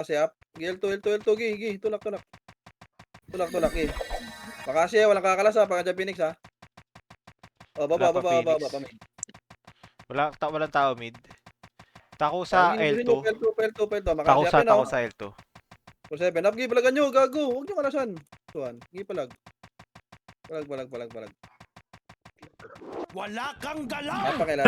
Kasi up. L2, gi. Tulak. Gi. Makasi, walang kakalas ha. Pagka dyan Phoenix ha. O, baba. Pamay. Walang tao mid. Tako sa L2. Pelto. Makasi, Tako apin o. sa L2. 7, up, gi, palagan nyo, gago. Huwag nyo kalasan. Tuan, gi, palag. Palag. Wala kang galaw! Napakailan.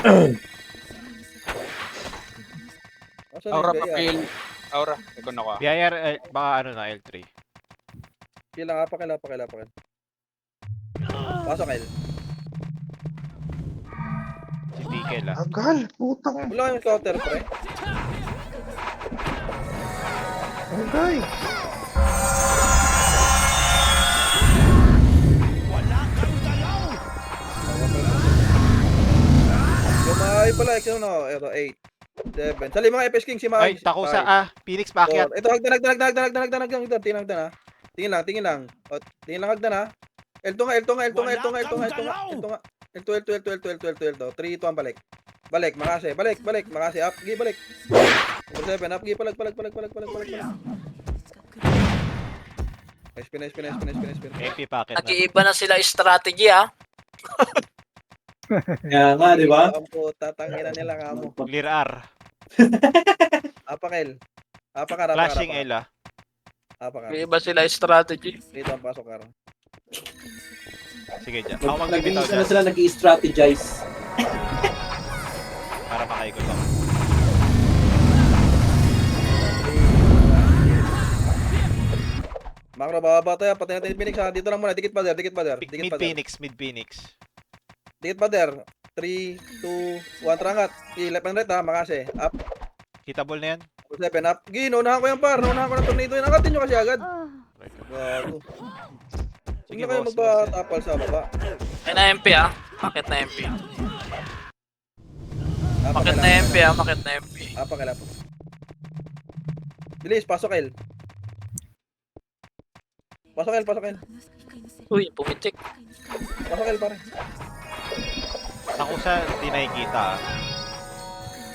Asan Aura yung pa Bea? fail. Aura. Ikaw na ka. BIR, baka ano na, L3. Kailangan, pakil. Pasok, El. Si Tikel ah. Agal, putang. Wala yung counter, pre. Agay. Wala kang galaw! Gumay pala, X ano, ito, 8, 7. Sali mga FS King, si Mike. Ay, tako sa Phoenix paakyat. Ito, hagdan, ha. Tingin lang. O, tingin lang hagdan, ha. L2 nga. L2. 3, 2 ang balik. Balik, makasi. Up, gi, balik. 7, up, gi, palag. Nice. MP paakyat na. Nag-iiba na sila strategy ah. Kaya nga, di ba? Ang puta, tangina nila kamo. Clear R. Apakel. Flashing L ah. Apakar. Nag-iiba sila strategy. Dito ang pasok, Karo. Sige dyan. Ako magbibitaw dyan Sila nag-i-strategize. para makaikot ako. Makro, bababa tayo. Patay natin yung Phoenix, ha. Dito lang muna. Dikit pa der. Mid Phoenix. Dikit pa der. 3, 2, 1. Trangat. Left and right, ha. Makasi. Up. Hitable na yan. 7, up. Gi, naunahan ko yan, par. Naunahan ko ng tornado yun. Angatin nyo kasi agad. Gago. Sige, kayo magpatapal sa baba. Ay na MP ah. Bakit na MP? Bakit na MP ah? Bakit na MP? Apakil. Bilis, pasok, El. Pasok, El. Uy, pumitik. Pasok, El, pare. Tako sa di nakikita ah.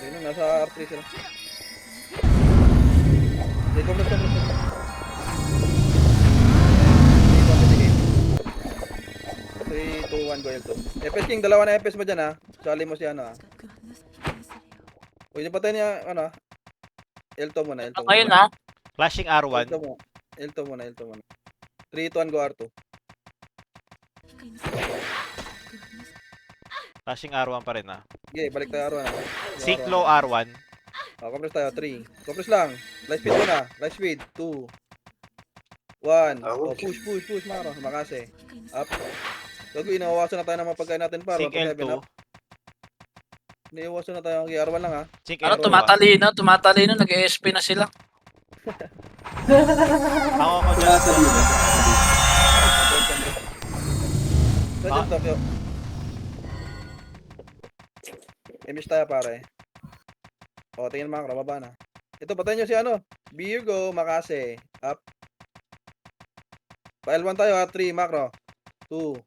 Sino, nasa R3 sila. Sige, kumlos. 3, 2, 1, go L2. FS King, dalawa na FS mo dyan, ha. Sali mo si ano, ha. Huwag niyo patayin niya, ano, L2 muna. Ngayon ah. Flashing R1. L2 muna. 3, 2, 1, go R2. Flashing R1 pa rin ah. Okay, balik tayo R1, ha. Sync low R1. Compress tayo, 3. Compress lang. Light speed muna. Light speed, 2, 1. Oh, push, Maro. Makasi. Up. Gago, inawawasan na tayo ng mga pagkain natin, par. Sync 1.7 L2. up. Iniiwasan na tayo. Okay, R1 lang, ha. Sync Ano, L2 tumatalino, nag-ESP na sila. Ako ko dyan. Saan yung Tokyo? Imish tayo, pare. O, tingin makro, baba na. Ito, patayin nyo si ano. Virgo, Makase. Up. Pa L1 tayo, ha. 3, makro. 2,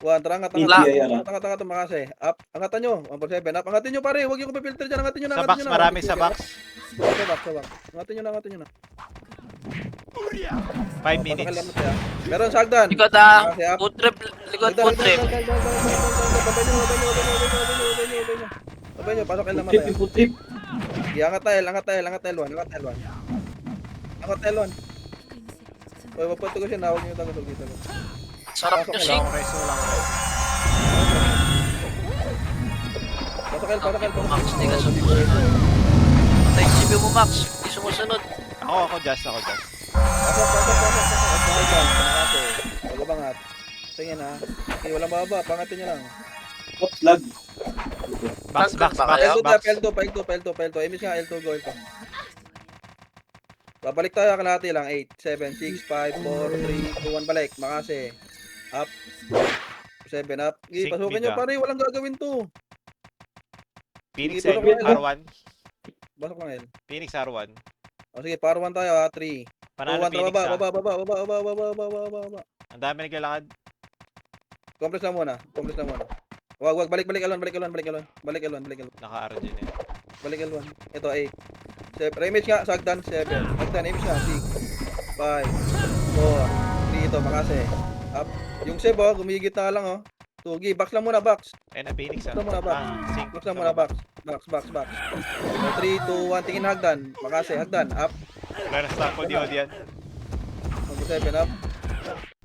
1. Tara, angat, Makase. Up. Angatan nyo. 1.7. Up. Angatin nyo, pare. Huwag yung kupipilter dyan. Angatin nyo na. Sa box, marami sa box. Sa box. Angatin nyo na. 5 minutes. Meron sa hagdan. Likod ah. Makase, up. Food trip. Likod food trip. Babay nyo, pasok L naman tayo. Food trip. Angat L1. Angat L1. Uy, magpato ko siya, nawag nyo yung tagasog dito. Sarap nyo sing. Pasok L. Max, di ka sumunod. Patay si mo Max. Di sumusunod. Ako just. Pasok. Pag-abangat. Tingin, ha. Okay, walang baba. Pangatin nyo lang. Oops, lag. Box. L2. Imis nga, L2, go L2. Babalik tayo, kalahati lang. 8, 7, 6, 5, 4, 3, 2, 1, balik. Makase. Up. 7, up. Sync Pasukin mid, nyo, ah. pare. Walang gagawin to. Phoenix Sige, R1. Basok lang, L. Phoenix R1. O sige, par 1 tayo, ha. 3, 2, Panalo 1, Phoenix baba. ah. Ang dami naglalakad. Compress lang muna. Wag, balik L1. Naka-RG na yun. Balik L1. Ito, 8. Remage nga, sagdan, 7. Sagdan, image nga, 6, 5, 4, 3 ito, makase. Up. Yung save, oh, gumigit na lang, oh. Tugi, box lang muna, box. Ayun na, Phoenix ah. Box lang muna, box. Sync. Box lang muna, box. Box. So, 3, 2, 1, tingin hagdan. Makase, hagdan, up. Wala na stock ko di Odian. Mag 7, up.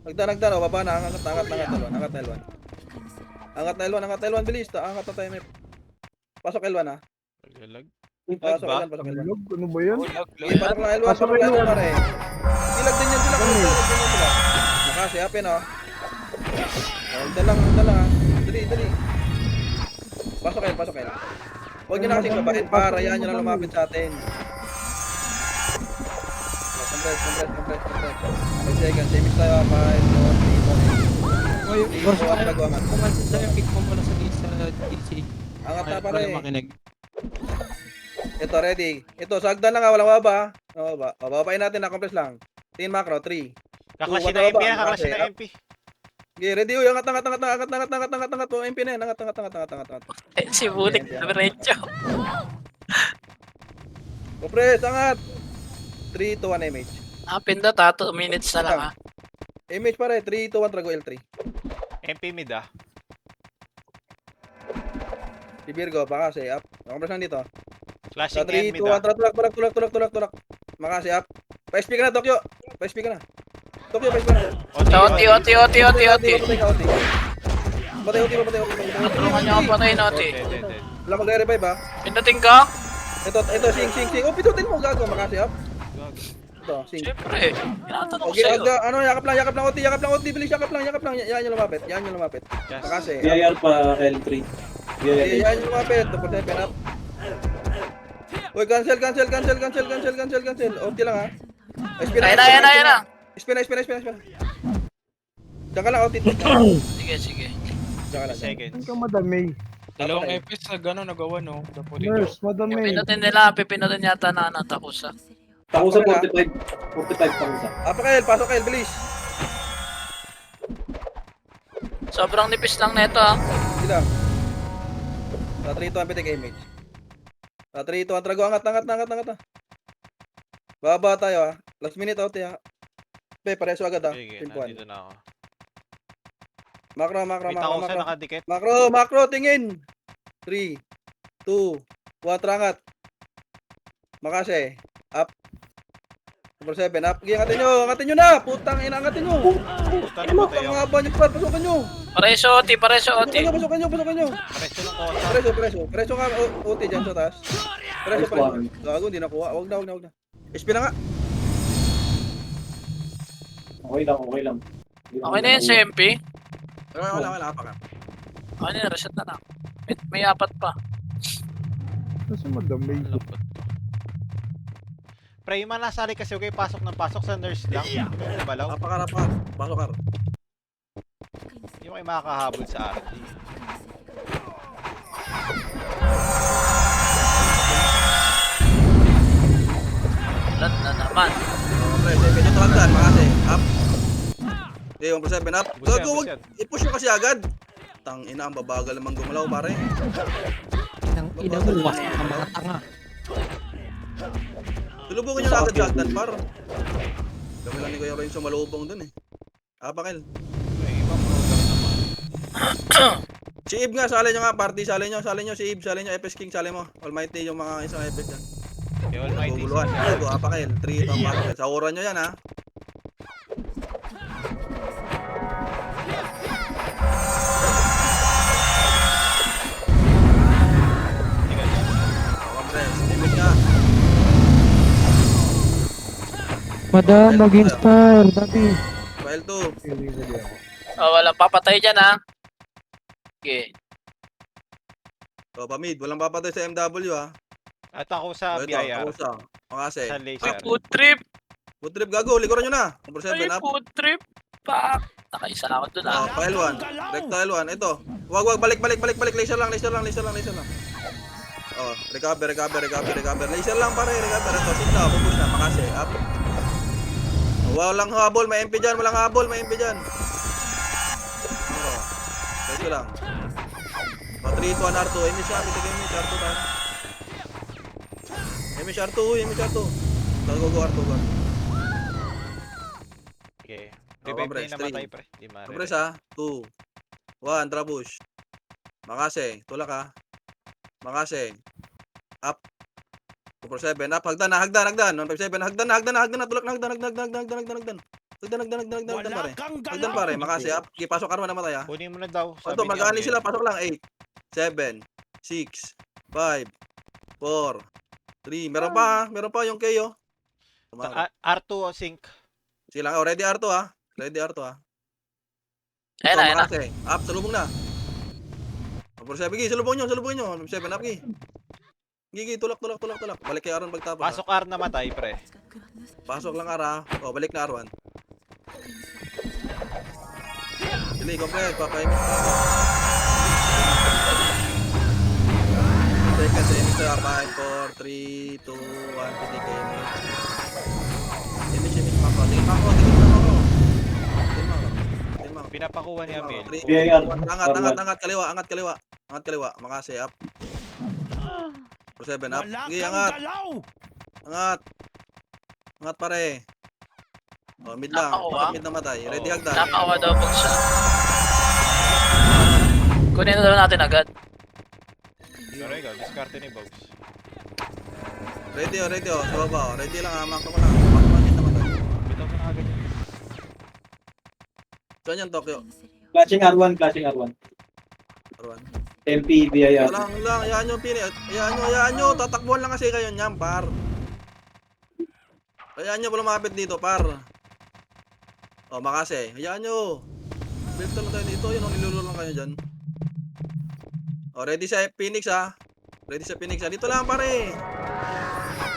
Hagdan, oh, baba na, angat na L1. Angat na L1, bilis, angat na tayo, map. Pasok L1, ha. Naglalag. Pasok ba? L1, pasok L1. Log, ano ba yan? Okay, pasok lang L1, pasok lang L1, pare. Ilag din yan sila, Makase, upin, oh. Hagdan lang, ha. Dali. Pasok L. Huwag nyo na kasing babain, para yan nyo lang lumapit sa atin. Compress. 5 seconds, image tayo, 5, 4, 3, 2, 1. Oy, boss, Angat. kumansin sa'yo, pick mo muna sa DC. Angat na, Ay, pare. wala makinig. Ito, ready. Ito, sagdan lang, walang baba. Bababain natin, na-compress lang. Tingin macro, 3. Kaklase Two, na wala MP ba? yan, kaklase na Makase, MP. Okay, ready, uy, angat. Oh, MP na yan, angat. Si Bulik, diretso. Compress, angat. 3, 2, 1, image. Pindot ha, 2 minutes na lang ha. Image pare, 3, 2, 1, Trago L3. MP mid ah. Si Virgo, Makase, up. Compress lang dito. Sa Flashing 3, end mid 2, 1, ah. tulak. Makase, up. Pa-SP ka na, Tokyo. Pa-SP ka na. Tokyo, pa-SP ka na. Oti. Patay, OT. Tulungan niyo ako patay na oti. Dead. Wala mag-revive, ha. Pindutin ka? Ito, sing. Oh, pitutin mo, gago, Makase, up. Ito, sing. Siyempre, tinatanong ko Okay, sa'yo. yakap lang, OT, bilis, yakap lang. Yan yung lumapit. Just Makase, up. BIR pa L3. BIR. Yan yung lumapit. Tapos 7 up. Uy, cancel. OT lang, ha. Ayan na. Spin na. Diyan ka lang, OT. Sige. Diyan ka lang. seconds. Ang ka madami. Dalawang episodes na gano'n nagawa, no? Nurse, madami. Pinutin yata na Takusa. Takusa 45. 45 takusa. Pasok kail, bilis. Sobrang nipis lang neto ha. Hindi lang. Sa 3 to ang pitik image. Sa 3 to ang Trago, angat. Baba tayo, ha. Last minute, OT, ha. Pareso agad, ha. Sige, Pinpuan. nandito na ako. Macro. Nakadikit. Macro, tingin. 3, 2, 1, trangat. Makase, up. Number 7, up. Angatin nyo na. Putang ina, angatin nyo. Puta na patay Ang ako. haba nyo, par. Pasukan nyo. Pareso oti. Pasukan nyo. Preso ng kota. Preso nga, OT dyan sa taas. Preso. Gago, hindi nakuha. Huwag na. SP na nga. Okay lang. Okay na yun sa MP. Wala, apa ka. Okay na yun, reset na lang. May 4 pa. Kasi madami. Lambot to. Pre, yung mga nasali kasi huwag kayo pasok sa nurse lang. Balaw. Apa. Pasok ka. Yung kayo makakahabol sa RD. Ulan na naman. Pre, 7 yung tawagdan. Makase, up. Okay, 1 up. Bus yan, Gago, bus wag. yan. I-push nyo kasi agad. Tang ina, ang babagal naman gumalaw, pare. Ina mo, wasak ang mga tanga. Tulubugin nyo na agad sa agdan, par. Kami lang ni Kuya Roy yung sumalubong dun, eh. Apakil. May ibang program naman. Si Ib nga, sali nyo nga, party. Sali nyo, si Ib. Sali nyo, FS King, sali mo. Almighty yung mga isang FS dyan. Yung Almighty. Guguluhan. Gago, apakil. 3 itong pasok. Sa oran nyo yan, ha. Compress. Image nga. Madam, mag-inspire, dati. File 2. Walang papatay dyan ha. Okay. So, pamid. Walang papatay sa MW, ha. At ako sa Ito, BIR. ako sa. Makase. Sa Ay, laser. food trip. Food trip, gago. Likuran nyo na. Number 7 Ay, up. food trip. Pak. Nakaisa ako dun ha. File 1. Rectile 1. Ito. Wag. Balik. Laser lang. Oh, recover. Laser lang, pare. Recover. Ito. Sit na. Pupush na. Makase. Up. Walang habol. May MP dyan. Oh. Ito lang. 3, 2, 1, R2. Image siya. Bitig image. R2 tayo. Emish R2, Emish R2. Go, R2, go. Okay. Oh, Revive compres, na namatay, three. pre. Di ma Compres ha. 2, 1, trabush. Makase, tulak ha. Makase. Up. 4-7, up. Hagdan. 157, hagdan na. Tulak na, hagdan. Hagdan Wala pare. kang Hagdan galaw. pare, makase, up. Okay, pasok Arwan namatay ha. Kunin mo na daw. Ito, Sabi ni mag-aani Angel. sila, pasok lang. 8, 7, 6, 5, 4, 3. Meron pa yung KO. R2 o sync. Sila, oh, ready R2 ha. Ayan na, ayan na. Makase, up, salubong na. 4-7, Gi, salubong nyo. 7 up, Gi. Gi, tulak. Balik kay Arwan pagtapos. Pasok R namatay, pre. Pasok lang Ara. O, balik na Arwan. Sili, komplet. Papaimit pa ako. Teka, sa imit na. 5, 4, 3, 2, 1. Piti kayo mo. Imit pa ako. Tingin pa ako. Pinapakuha ni Amel. BIR. Angat, kaliwa. Makase, up. 4-7, up. Wala Sige, kang angat. galaw. Angat pare. Oh, mid lang. Napakuha. Mid na matay. Ready Oo. hagdan. Napakawa daw po siya. Kunin na daw natin agad. Pero ikaw, diskarte ni Bogs. Ready oh. Sa baba oh. Ready lang ha. Makto ko lang. Mid na matay. Bitaw mo na agad yun. Saan yan, Tokyo? Flashing R1. Arwan. MP, BIR. Lang. Hayaan nyo, Pini. Hayaan nyo. Tatakbuhan lang kasi kayo niyan, par. Hayaan nyo pa lumapit dito, par. O, makase. Hayaan nyo. Build lang tayo dito. Yun, nilulo lang kayo dyan. O, ready sa Phoenix, ha. Dito lang, pare.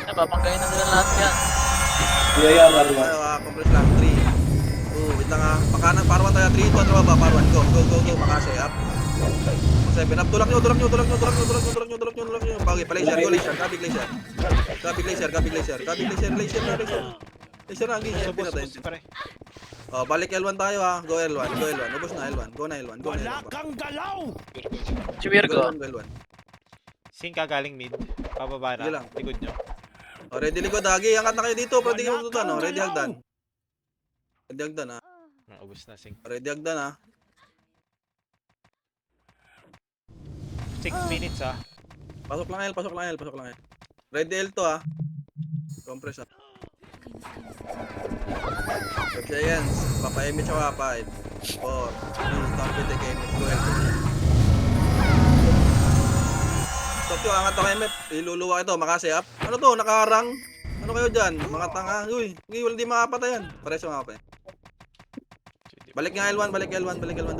Napapangkain na nila lahat yan. BIR R1. Tayo, ha. Compress lang. 3. 2. Wait lang, ha. Pakanan, parwan tayo. 3, 2, at baba. Parwan. Go. Makase, up. 7 up. Tulak nyo. Pagi, pa-laser. Go, laser. Kabig laser. Laser na, Gi. Subos, Pinatay. subos, pre. Oh, balik L1 tayo ha. Go L1. Ubos na L1. Go na L1. Wala kang galaw. Si Virgo. Go L1. Sync ka galing mid. Pababa Sige na. lang. Likod nyo. Oh, ready likod Agi. Angat na kayo dito. Pwede kayo Wala matututan. kang Ready galaw. hagdan. Ha. Ubus na sync. Ready hagdan ha. 6 minutes ah. Pasok lang L. Ready L to ha. Compress ha. 5 seconds. Papa-image ako ha. 5, 4, 3, stop with the game. Go L2. Tokyo, angat ako MF. Iluluwa ito. Makase up. Ano to? Nakaharang. Ano kayo dyan? Mga tanga. Uy, wala di makapatayan. Pareso nga pa. Balik nga L1 dali. Balik L1.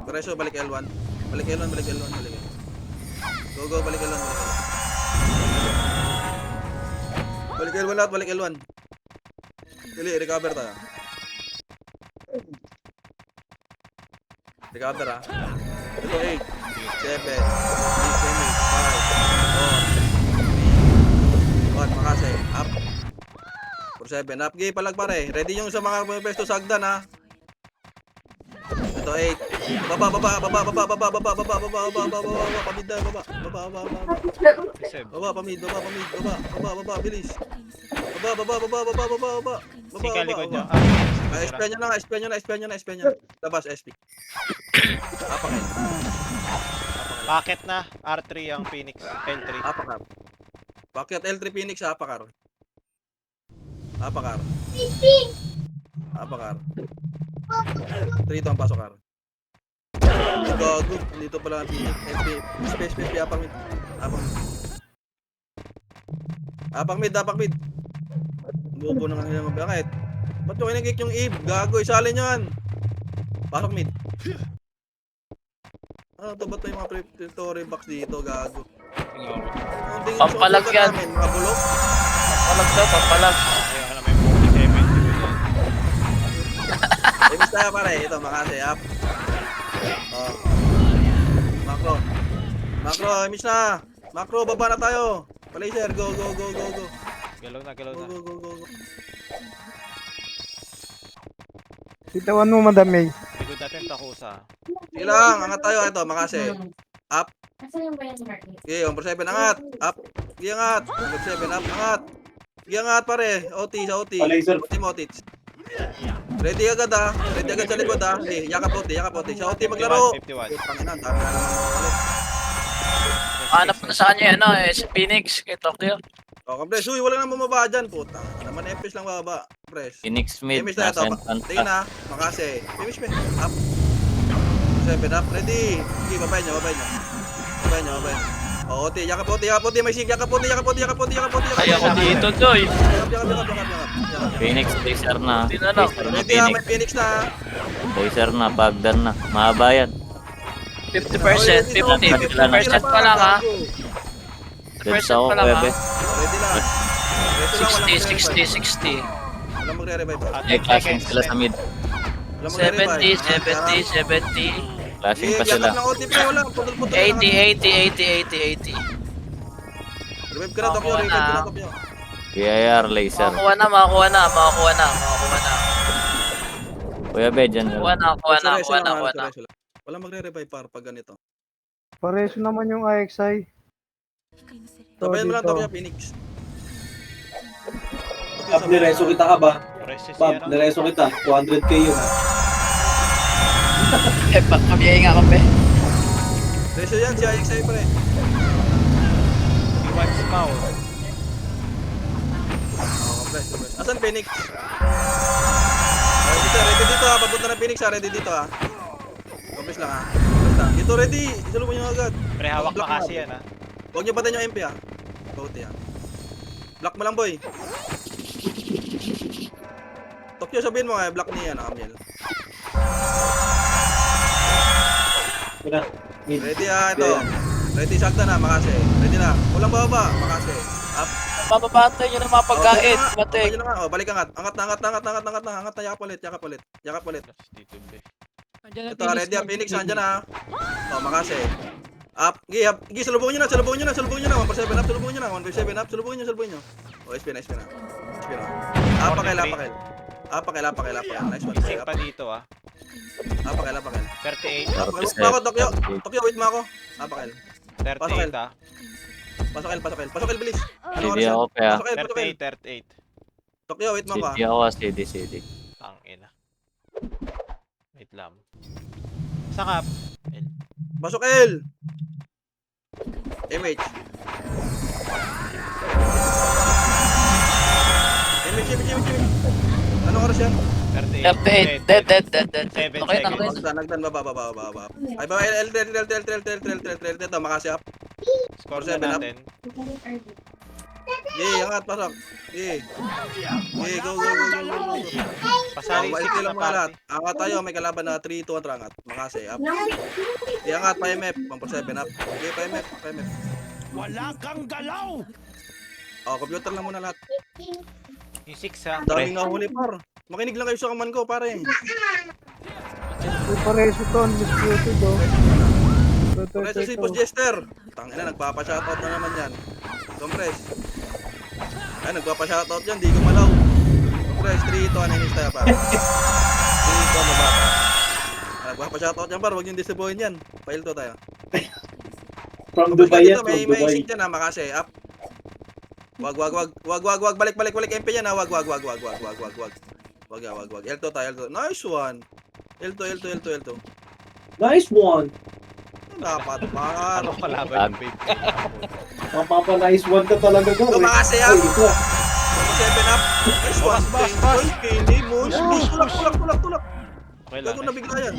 Pareso, balik L1. Balik L1. Go, balik L1. Balik L1. Dili, recover tayo. Recover ha. Ito 8, 7, 6, 7, 8, 5, 4, 3, 1, makase. Up. 4-7, up. Gi, palag pare. Ready yung sa mga pwesto sa hagdan ha. Ito 8. Baba. Pamid na, baba. Seb. Baba, pamid. Baba, bilis. Baba. Sync ka likod nyo. SP nyo na. Labas, SP. Apa kayo? Packet na. R3 ang Phoenix. L3. Apakar. Bakit L3 Phoenix sa Apakar? Apakar. 3 ito ang pasokar. Dito pala ang Phoenix. SP, Apang mid. Bubo naman nila bakit? Ba't yung kinagik yung Eve? Gago, isali nyo yan. Pasok mid. Ano to? Ba't may mga preparatory box dito? Gago. Pampalag yan. Mga bulok. Pampalag. Kaya na may 47. Imis tayo pare. Ito, makase. Up. Oh. Macro, imis na. Macro, baba na tayo. Palaser, go. Galaw na. Go. Sitawan mo, Madam May. Likod natin takusa. Sige lang, angat tayo. Ito, makase. Up. Nasaan yung bayan ni Martin? Okay, 1-7, angat. Up. Giangat. Good 7 up. Angat. Giangat pare. OT sa OT. Laser. OT mo, OT. Ready agad ha. Ready agad sa likod ha. Hindi, yakap OT, yakap OT. Sa OT maglaro. 51. Putang ina, ang dami na naman ulit. Hanap na sa kanya ano eh, si Phoenix kay Tokyo. O, kompres. Uy, wala nang bumaba dyan, puta. Naman FPS lang bababa. Kompres. Phoenix mid, Finish na ito. nasa entrance Tingin pa. na. Makase. Finish me. Up. 7 up. Ready. Sige, babay nyo, babay nyo. Babay nyo, babay nyo. O, OT, yakap OT, yakap OT. May sig, yakap OT, yakap OT, yakap OT, yakap OT, yakap Ay ako OT. dito, Joy. Yakap. Phoenix, laser na. Hindi na lang. Laser na Ready ha, Phoenix. may Phoenix na. Laser na, Bagdan na. Mahaba yan. 50%, 50% pa lang ha. Deads 50% ako, pa lang ha. Kuwebe. Ready lang. Ready lang, walang 60, 60, 60. Walang magre-revive ha. Eh, clashing sila sa mid. Walang magre-revive. 70, 70, 70. Clashing pa Yakap sila. ng OT pre, wala. Putol-putol. 80, 80, 80, 80, 80. Revive ka na, Tokyo. Makuha Revive ka na, na. Tokyo. BIR, laser. Makakuha na, makakuha na, makakuha na, makakuha na. Kuya Be, dyan. Kuha na, kuha na, Resurrection kuha na, lang, kuha na. resurrection lang. Walang magre-revive pag ganito. Pareso naman yung IXI. Sabayan mo lang, dito. Tokyo, Phoenix. Pab, nireso kita ka ba? Resist Pab, yan, no? nireso kita. 200k yun ha. Eh, pabiyay nga kami. Reso yan, si IXI pre. Iwan spawn. Compress, compress. Asan Phoenix? Ready dito ha, papunta na Phoenix ha, ready dito ha. Compress lang ha. Compress lang. Dito ready, isalubong nyo agad. Pre, hawak Block makasi mo. yan, ha? Huwag nyo patayin yung MP ha. Bauti ha. Block mo lang boy. Tokyo, sabihin mo nga, block niya na, Amiel. Yun na. Mid. Ready ha, ito. Ready, sakta na, makase. Ready na. Walang bababa, makase. Up. Mababantay nyo ng mga pagkain, Okay matik. na nga. Oh, balik angat. Angat na, angat na, angat na, angat na, angat na. Angat na, yakap ulit, yakap ulit. Yakap ulit. Dito, pre. Ito, ready ha, Phoenix, andyan na. Oh, makase. Up. Gi, salubungin nyo na, salubungin nyo na, salubungin nyo na. 147 up, salubungin nyo na. 157 up, salubungin nyo, salubungin nyo. Oh, SP na, SP na. SP na. Apakil, apakil. Apakil, apakil, apakil. Nice one. Isip pa dito, ha? Apakil, apakil. 38. Wait mo ako, Tokyo. Tokyo, wait mo ako. Apakil. 38, ha? Pasokil, pasokil. Pasokil, bilis. CD ako, kaya. Pasokil, pasokil. 38, 38. Tokyo, wait mo ako. CD ako, CD. Tangina. Wait lang. Sakap. Pasokil. MH. MH. Anong oras yan? 38. 38, dead. 7 Okay na, okay seconds. na. Nagdan, baba. Ay, baba, L, ito, makasi up. Score 7 na up. natin. Yee, angat, pasok. Yee, go. Pasali Oh, 6 maikli na lang mga lahat. party. Angat tayo, may kalaban na 3, 2, 1, angat. Makasi up. Yee, angat, pa MF, 147 up. Yee, pa MF. Wala kang galaw! Oh, computer lang muna lahat. Yung 6, ha? Ang daming nahuli, par. Makinig lang kayo sa kaman ko, pare. May pareso to, undisputed oh. Compress si Boss Jester. Tangina, nagpapa-shoutout na naman yan. Compress. Ay, nagpapa-shoutout yan, di gumalaw. Compress, 3 ito, aninis tayo pa. 3 ito, mababa. Nagpapa-shoutout yan, par. Huwag yung distribuhin yan. File to tayo. From Compress Dubai yan, dito, from may Dubai. exit yan ha, makasi. Up. Wag. Balik. MP yan ha, wag. Wag. L2 tayo, L2. Nice one. L2. Nice one. Dapat, par. Ano kalaban yung babe? Mapapa-nice one ka talaga ko. Ito, makasi Ay, up. ito. 7 up. Nice one. Bas. Kini, Moose. Tulak. Okay lang. Bago nabigla yan.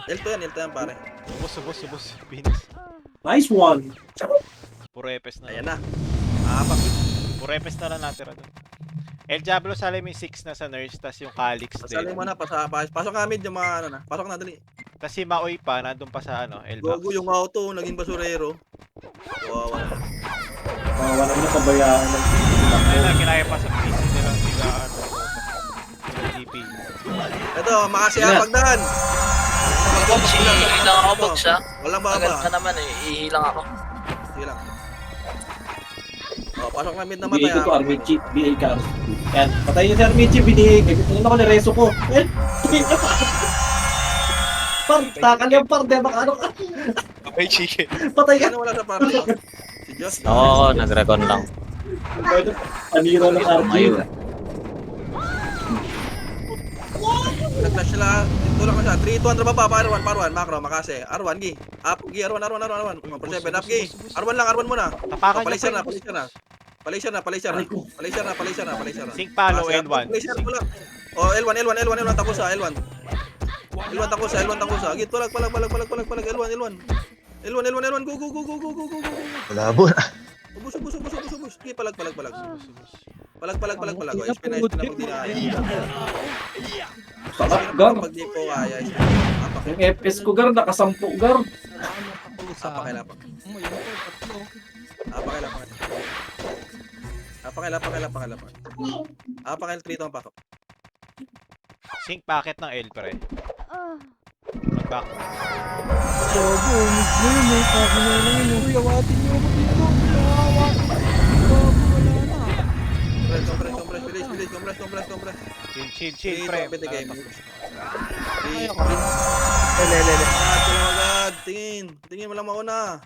L2 yan, pare. Subos. Pinis. Nice one. Puro epes na. Ayan lang. na. Puro epes na lang natira doon. El Diablo sali may 6 na sa nurse, tas yung Calix Pasali din. mo na, pasok namin yung mga ano na. Pasok na, dali. Tas si Maoy pa, nandun pa sa ano, L-Box. Gogo yung auto, naging basurero. Wow. Wala na kabayaan. Ayun na, ginaya pa sa PC nila, sila ano, sila GP. Ito, makasi Yan. pagdaan. Box, ihilang ako, box ha. Walang Tagal baba. ka naman eh, ihilang ako. Sige lang. Oh, pasok na mid na matay. BA ko to, Armichi. BA ka. Yan. Patayin niyo si Armichi, BA. Ano ako, nireso ko. Par, takal yan par. Dema ka ano ka. May chicken. Patay ka. Ano wala sa party? Si Si Diyos. Oo, nag-recon lang. Pwede, panira ng RG. Ayun. Nag-flash sila. Tulak na siya. 3, 2, Andra baba. Parwan. Macro, makase. Arwan, Gi. Up, Gi. Arwan. For 7, up, Gi. Arwan muna. Tapakan niyo Palaysir pre. na. Palaysir na. Sync palo, Makase, L1. Palaysir, tulak. Oh, L1, takusa, L1. L1 takusa. Git, palag. L1. Go. Malabo na. Ubus. Gi, palag. Palag. Oh, SP na pag di na kaya. Sarap, Gar. Pag di po kaya. Yung FPS ko, Gar, nakasampu, Gar. Apakailapak. Apakail 3 tong pasok. Sync packet ng L pre. Mag-back. Bobo, mismo yun eh. Sabi na lang yun. Uy, awatin niyo ako dito. Kawawa. Bobo, wala na. Compress. Chill pre. Pwede game. Lele. Agad. Tingin mo lang mauna.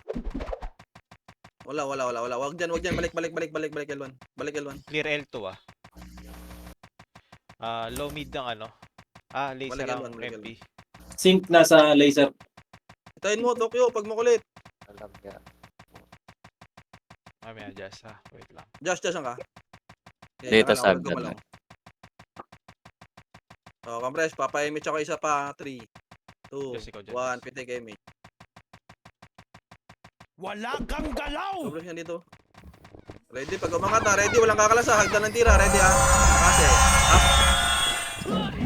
Wala. Wag dyan. Balik L1. Balik L1. Clear L2 ah. Low mid ng ano. Laser Balik ang L1, balik MP. Sync na sa laser. Itayin mo, Tokyo, pag makulit. Mamaya adjust ha. Wait lang. Just ka. Dito sa agad. agad. So, compress, papa-image ako isa pa. 3, 2, Just ikaw dyan. 1, pitik image. Wala kang galaw! Compress yan dito. Ready, pag umangat na, ready, walang kakalasa. Hagdan ng tira, ready ha. Makase, up.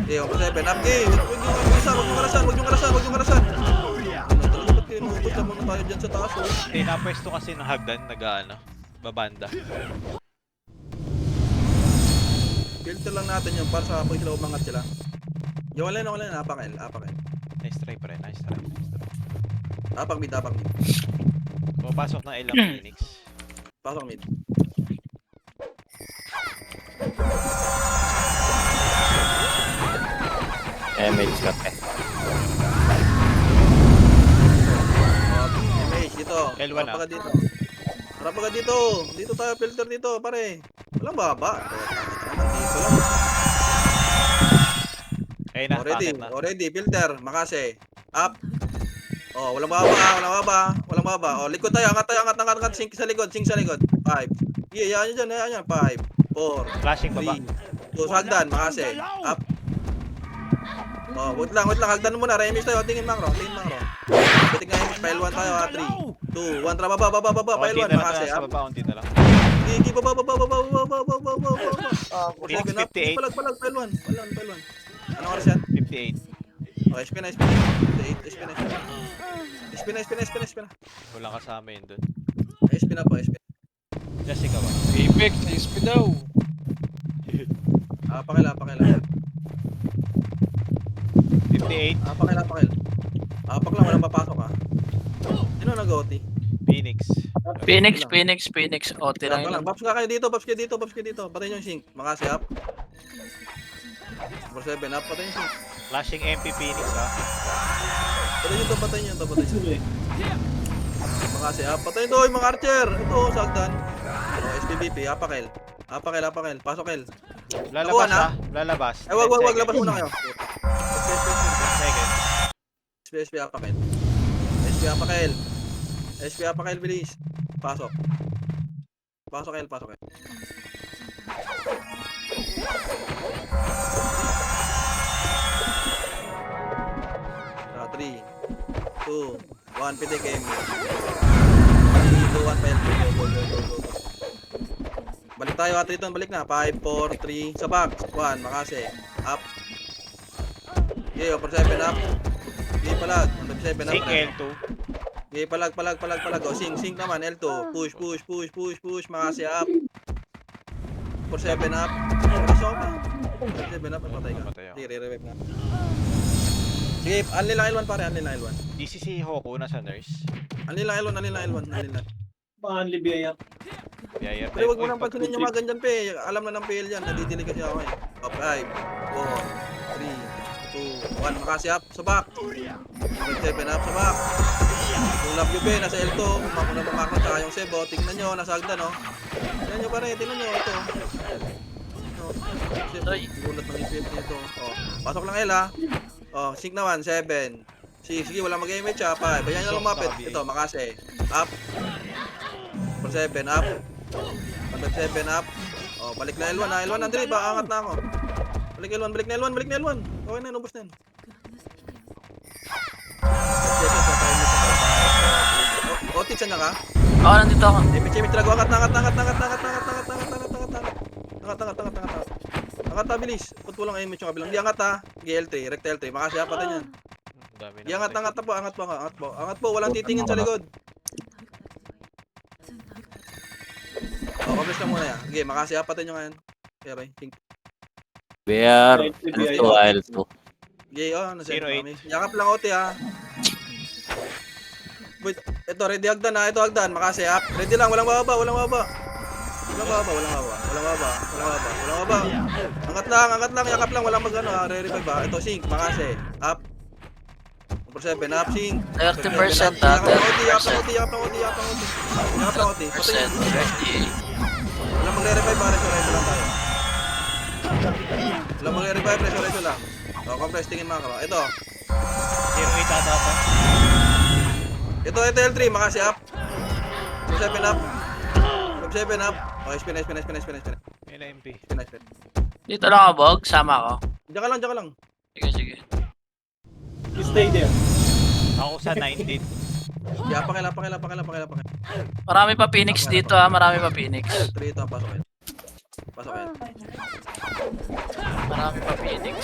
Okay, over 7, up, okay. Huwag yung kalasan. Ba't kayo nubos na muna tayo dyan sa taas, oh. Napwesto kasi ng hagdan, babanda. Filter lang natin yun para sa pag sila umangat sila. Yung wala na, apakail. Nice try pre, nice try. Apak mid. Pumapasok ng L ang Phoenix. Pasok mid. Image ka pe. Image, dito. L1 Harap ka dito. Dito tayo, filter dito, pare. Walang baba. Dito lang. Ayun na, packet na. Already, filter, makase. Up. Oh, walang baba. Oh, likod tayo, angat. Sync sa likod. 5. Yeah, yan. 5, 4, Flashing baba. 3, 2, hagdan, makase. Up. Oh, wait lang, hagdan muna. Remix tayo, tingin macro. Pitik nga image, file 1 tayo, 3, 2, 1, baba, file 1, makase. Sa Up. baba, unti na lang. Gigi, baba. Phoenix 58. Palag, file 1. Anong oras yan? 58. Oh, SP na. 58, SP na. Walang kasama yun dun. SP na po. Just ikaw ah. Apex, SP daw. Pakil. 58. Pakil. Apak lang, walang papasok ha. Sino nag-OT? Phoenix. OT lang yun. Pops ka kayo dito. Patayin yung sync. Makasi up. For 7 up, patayin yung sync. Flashing MP Phoenix ah. Patayin yun to. Makasi up. Patayin to yung mga archer. Ito, sagdan. Oh, SPBP, apakil. Pasok L. Lalabas na? ah. Lalabas. Wag, 10 seconds. labas muna kayo. Second. SP apakil. SP apakil, bilis. Pasok L. 3, 2, 1, pitik game. 3, 2, 1, fail. Go. Balik tayo, Atriton, balik na. 5, 4, 3, sa box. 1, makase. Up. Okay, over 7, up. Okay, palag. Under 7, up. Sync L2. Okay, palag. O, sync naman, L2. Push, makase, up. For 7, up. For 7, up, patay ka. Patay ako. Sige, re-revive na. Sige, unli lang L1 pare, unli lang L1. DCC Hoku nasa nurse. Unli lang L1. Paanli biya. Biayer. Pero wag mo nang pansinin yung mga ganyan pe. Alam na ng PL yan, nadidilig kasi ako eh. 5, 4, 3, 2, 1, makasi up sa back. 7 up sa back. Yung love you be, nasa L2, kumakuna pa makro, tsaka yung Sebo, tingnan nyo, nasa hagdan, no? Tingnan nyo pare, tingnan nyo, ito. Ay. Gulat ng EPF nito. Oh, pasok lang L, ha? Oh, sync naman, 7. Sige, wala mag-image, ha? 5. Bayan nyo lumapit. Ito, makase. Up. For 7, up. For 7, up. Oh, balik na L1, ha? L1, Andre, ba? Angat na ako. Balik L1, balik na L1, balik na L1. Okay na, nubos na yun. Otit siya ka? Oo, nandito ako. Image talaga. Angat na, bilis. Put po lang image yung kabilang. Di angat ha. GL3, rect L3. Makasya pa yan. Di angat na po. Angat po. Walang titingin sa likod. Oh, complex lang muna yan. Sige, makasya pa nyo ngayon. Okay, think. BR, L2, L2. Okay, oh, nasa 08. yakap lang OT ha. Wait, ito ready hagdan ha, ito hagdan, makasi up. Ready lang, walang baba. Angat lang, yakap lang, walang magano ha, re-revive ha. Ito sync, makasi, up. 7 up, sync. 30% ha, 30%. Yakap lang OT. Percent, 50. Walang magre-revive ha, reso lang tayo. Walang magre-revive, reso lang. O, compress, tingin makro. Ito. 08 ata pa. Ito L3, makasi up. 7 up. 7 up. Okay, spin. Yun na MP. Spin. Dito lang ako, Bog. Sama ako. Diyan ka lang. Sige. Stay there. Ako sa 19. Yeah, pakila. Marami pa Phoenix dito ha, marami pa Phoenix. L3 ito, pasok kayo. Marami pa Phoenix.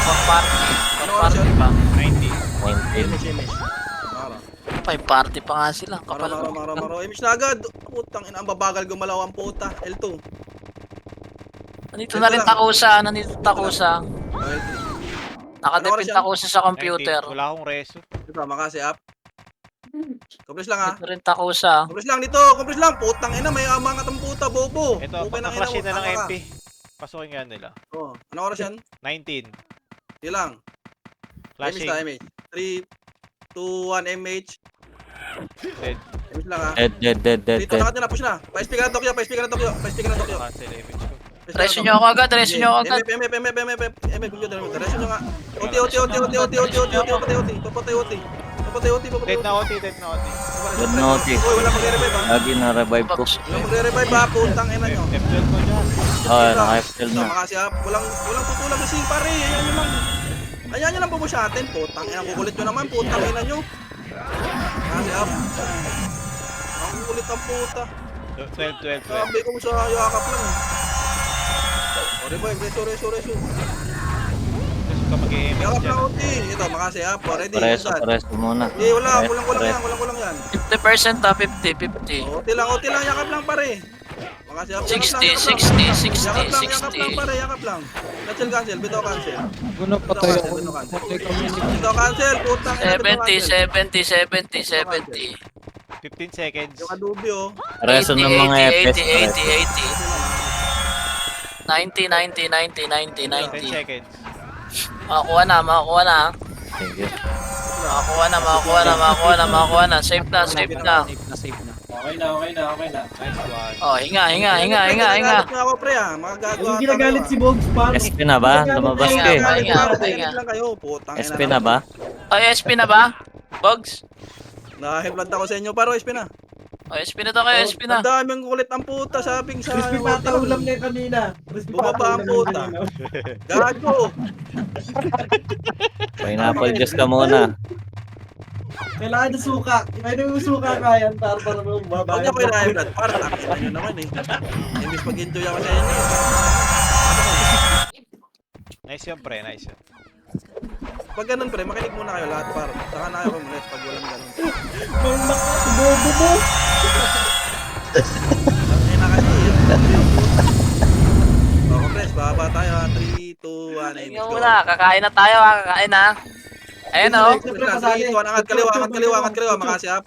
Pag-party pa. 19. 19. Image. May party pa nga sila. Kapal. Maro. Image na agad. Putang ina, ang babagal gumalaw ang puta. L2. Nandito na rin Takusa. L3. Nakadepend Takusa sa computer. 19. Wala akong reso. Ito, makasi up. Compress lang ha. Nandito rin Takusa. Compress lang. Putang ina, may amangat ang puta, bobo. Ito, Upay ng ina pagka-flash mo, na ng tanga ka. MP. Pasukin nga nila. Oh, anong oras yan? 19. Ilang? Flashing. Image. 3, 2, 1, image. Dead. Image lang ha. Dead. Dito, nakat nyo na, push na. Pa-speak ka na Tokyo. Cancel image ko. Reso nyo ako agad. MF, computer. Reso nyo nga. OT. Dead na OT. Dead na OT. Uy, wala mag-revive ha. Lagi na revive ko. Wala mag-revive ha, putang ina nyo. F12 ko dyan. Naka-FL na. Makasi ha, walang tutulang na sing pare. Ayan nyo lang pupush natin. Putang ina, kukulit nyo naman. Putang ina nyo. Makasi ha. Ang kukulit ang puta. 12. Sabi ko sa yakap lang eh. O revive, reso. Gusto ka mag-EMS Yakap dyan. lang OT. Ito, makasi ha. Ready, Pareso yan. muna. Kulang yan. 50% ha, 50. OT lang, yakap lang pare. Makasi ha. 60. Yakap lang. Cancel. Bitaw cancel. Guno patay ako. Patay kami ni Bitaw cancel. Putang ina, bitaw cancel. 70. 15 seconds. Yung adubyo. Pareso ng mga FS. 80. 10 seconds. Makakuha na. Thank you. Makakuha na. Safe na. Safe na. Okay na. Nice one. Oh, hinga. Nagalit nga ako pre ha. Magagawa Yung ginagalit si Bogs, paano? SP na ba? Lumabas ka eh. Hinga. lang kayo. Putang ina. SP na ba? Ay, SP na ba? Bugs? Nahiblant ako sa inyo paro, SP na. Ay, SP na to kayo, SP na. Ang daming kulit ang puta, sabing sa... Crispy pata ulam niya kanina. Crispy Bumaba ang puta. Gago! Pineapple juice ka muna. Kailangan ng suka. Kailangan yung suka kaya para Huwag mababayan. niyo ko nahiblant. Para nakita nyo naman eh. Imbis mag-enjoy ako sa inyo. Nice yun, pre. Nice yun. Pag ganun pre, makinig muna kayo lahat paro. Saka na kayo kumulit pag walang ganun. Bobo mo. Ay na kasi. Compress, baba tayo ha. 3, 2, 1, aim. Hinga muna, kakain na tayo ha, kakain na. Ayan o. 3, 2, 1, angat kaliwa. Makasi up.